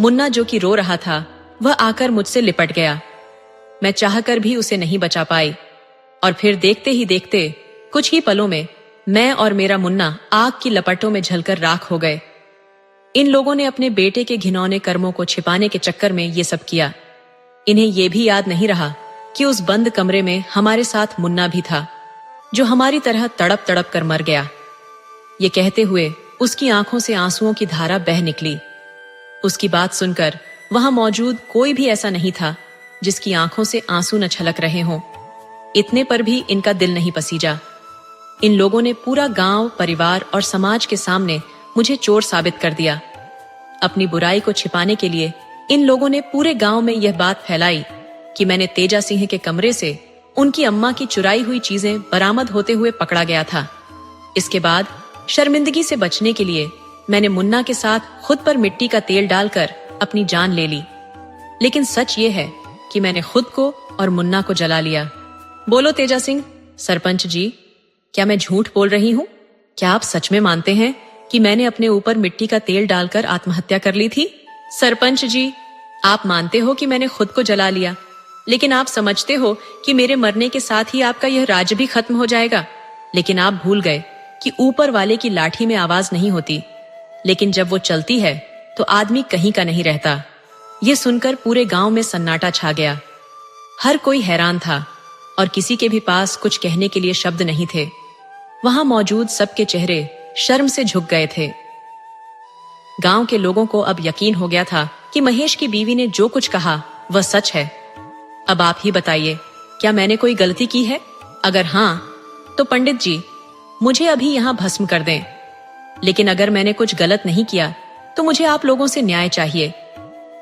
मुन्ना, जो कि रो रहा था, वह आकर मुझसे लिपट गया। मैं चाहकर भी उसे नहीं बचा पाई और फिर देखते ही देखते कुछ ही पलों में मैं और मेरा मुन्ना आग की लपटों में जलकर राख हो गए। इन लोगों ने अपने बेटे के घिनौने कर्मों को छिपाने के चक्कर में ये सब किया। इन्हें यह भी याद नहीं रहा कि उस बंद कमरे में हमारे साथ मुन्ना भी था, जो हमारी तरह तड़प तड़प कर मर गया। ये कहते हुए उसकी आंखों से आंसुओं की धारा बह निकली। उसकी बात सुनकर वहां मौजूद कोई भी ऐसा नहीं था जिसकी आंखों से आंसू न छलक रहे हों। इतने पर भी इनका दिल नहीं पसीजा। इन लोगों ने पूरा गांव, परिवार और समाज के सामने मुझे चोर साबित कर दिया। अपनी बुराई को छिपाने के लिए इन लोगों ने पूरे गांव में यह बात फैलाई कि मैंने तेजा सिंह के कमरे से उनकी अम्मा की चुराई हुई चीजें बरामद होते हुए पकड़ा गया था। इसके बाद शर्मिंदगी से बचने के लिए मैंने मुन्ना के साथ खुद पर मिट्टी का तेल डालकर अपनी जान ले ली। लेकिन सच ये है कि मैंने खुद को और मुन्ना को जला लिया। बोलो तेजा सिंह, सरपंच जी, क्या मैं झूठ बोल रही हूँ? क्या आप सच में मानते हैं कि मैंने अपने ऊपर मिट्टी का तेल डालकर आत्महत्या कर ली थी? सरपंच जी, आप मानते हो कि मैंने खुद को जला लिया, लेकिन आप समझते हो कि मेरे मरने के साथ ही आपका यह राज्य भी खत्म हो जाएगा। लेकिन आप भूल गए कि ऊपर वाले की लाठी में आवाज नहीं होती, लेकिन जब वो चलती है तो आदमी कहीं का नहीं रहता। ये सुनकर पूरे गांव में सन्नाटा छा गया। हर कोई हैरान था और किसी के भी पास कुछ कहने के लिए शब्द नहीं थे। वहां मौजूद सबके चेहरे शर्म से झुक गए थे। गांव के लोगों को अब यकीन हो गया था कि महेश की बीवी ने जो कुछ कहा वह सच है। अब आप ही बताइए, क्या मैंने कोई गलती की है? अगर हाँ, तो पंडित जी मुझे अभी यहाँ भस्म कर दें। लेकिन अगर मैंने कुछ गलत नहीं किया तो मुझे आप लोगों से न्याय चाहिए।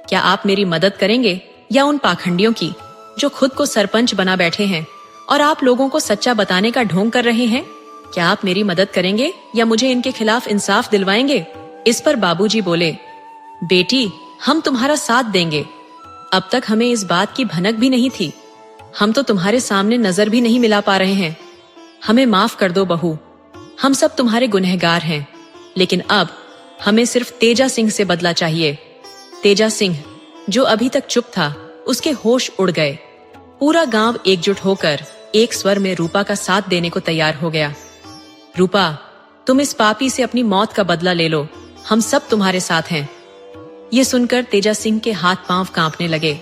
क्या आप मेरी मदद करेंगे या उन पाखंडियों की जो खुद को सरपंच बना बैठे हैं और आप लोगों को सच्चा बताने का ढोंग कर रहे हैं? क्या आप मेरी मदद करेंगे या मुझे इनके खिलाफ इंसाफ दिलवाएंगे? इस पर बाबूजी बोले, बेटी, हम तुम्हारा साथ देंगे। अब तक हमें इस बात की भनक भी नहीं थी। हम तो तुम्हारे सामने नजर भी नहीं मिला पा रहे हैं। हमें माफ कर दो बहू, हम सब तुम्हारे गुनहगार हैं। लेकिन अब हमें सिर्फ तेजा सिंह से बदला चाहिए। तेजा सिंह, जो अभी तक चुप था, उसके होश उड़ गए। पूरा गांव एकजुट होकर एक स्वर में रूपा का साथ देने को तैयार हो गया। रूपा, तुम इस पापी से अपनी मौत का बदला ले लो, हम सब तुम्हारे साथ हैं। ये सुनकर तेजा सिंह के हाथ पांव कांपने लगे।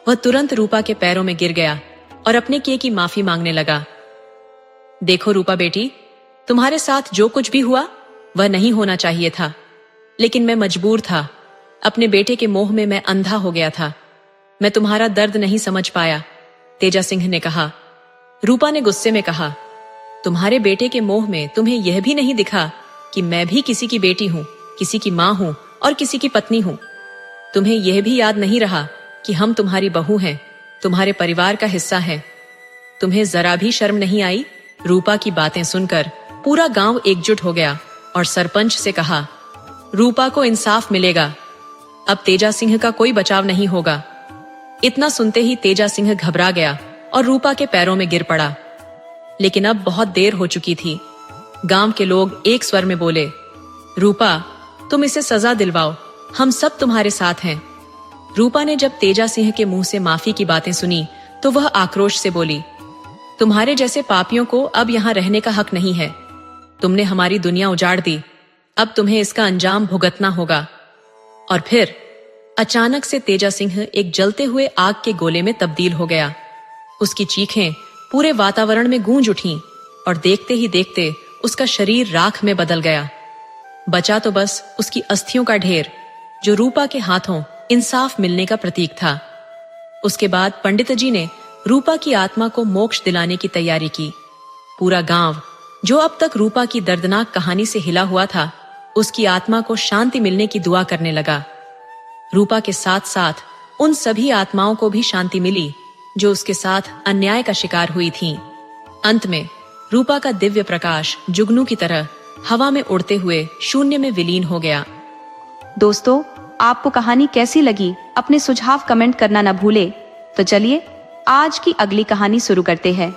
वह तुरंत रूपा के पैरों में गिर गया और अपने किए की माफी मांगने लगा। देखो रूपा बेटी, तुम्हारे साथ जो कुछ भी हुआ वह नहीं होना चाहिए था, लेकिन मैं मजबूर था। अपने बेटे के मोह में मैं अंधा हो गया था। मैं तुम्हारा दर्द नहीं समझ पाया, तेजा सिंह ने कहा। रूपा ने गुस्से में कहा, तुम्हारे बेटे के मोह में तुम्हें यह भी नहीं दिखा कि मैं भी किसी की बेटी हूं, किसी की मां हूं और किसी की पत्नी हूं। तुम्हें यह भी याद नहीं रहा कि हम तुम्हारी बहू हैं, तुम्हारे परिवार का हिस्सा हैं। तुम्हें जरा भी शर्म नहीं आई? रूपा की बातें सुनकर पूरा गांव एकजुट हो गया और सरपंच से कहा, रूपा को इंसाफ मिलेगा। अब तेजा सिंह का कोई बचाव नहीं होगा। इतना सुनते ही तेजा सिंह घबरा गया और रूपा के पैरों में गिर पड़ा। लेकिन अब बहुत देर हो चुकी थी। गांव के लोग एक स्वर में बोले, रूपा, तुम इसे सजा दिलवाओ, हम सब तुम्हारे साथ हैं। रूपा ने जब तेजा सिंह के मुंह से माफी की बातें सुनी तो वह आक्रोश से बोली, तुम्हारे जैसे पापियों को अब यहाँ रहने का हक नहीं है। तुमने हमारी दुनिया उजाड़ दी, अब तुम्हें इसका अंजाम भुगतना होगा। और फिर अचानक से तेजा सिंह एक जलते हुए आग के गोले में तब्दील हो गया। उसकी चीखें पूरे वातावरण में गूंज उठीं और देखते ही देखते उसका शरीर राख में बदल गया। बचा तो बस उसकी अस्थियों का ढेर, जो रूपा के हाथों इंसाफ मिलने का प्रतीक था। उसके बाद पंडित जी ने रूपा की आत्मा को मोक्ष दिलाने की तैयारी की। पूरा गांव, जो अब तक रूपा की दर्दनाक कहानी से हिला हुआ था, उसकी आत्मा को शांति मिलने की दुआ करने लगा। रूपा के साथ साथ उन सभी आत्माओं को भी शांति मिली जो उसके साथ अन्याय का शिकार हुई थीं। अंत में रूपा का दिव्य प्रकाश जुगनू की तरह हवा में उड़ते हुए शून्य में विलीन हो गया। दोस्तों, आपको कहानी कैसी लगी? अपने सुझाव कमेंट करना न भूले। तो चलिए आज की अगली कहानी शुरू करते हैं।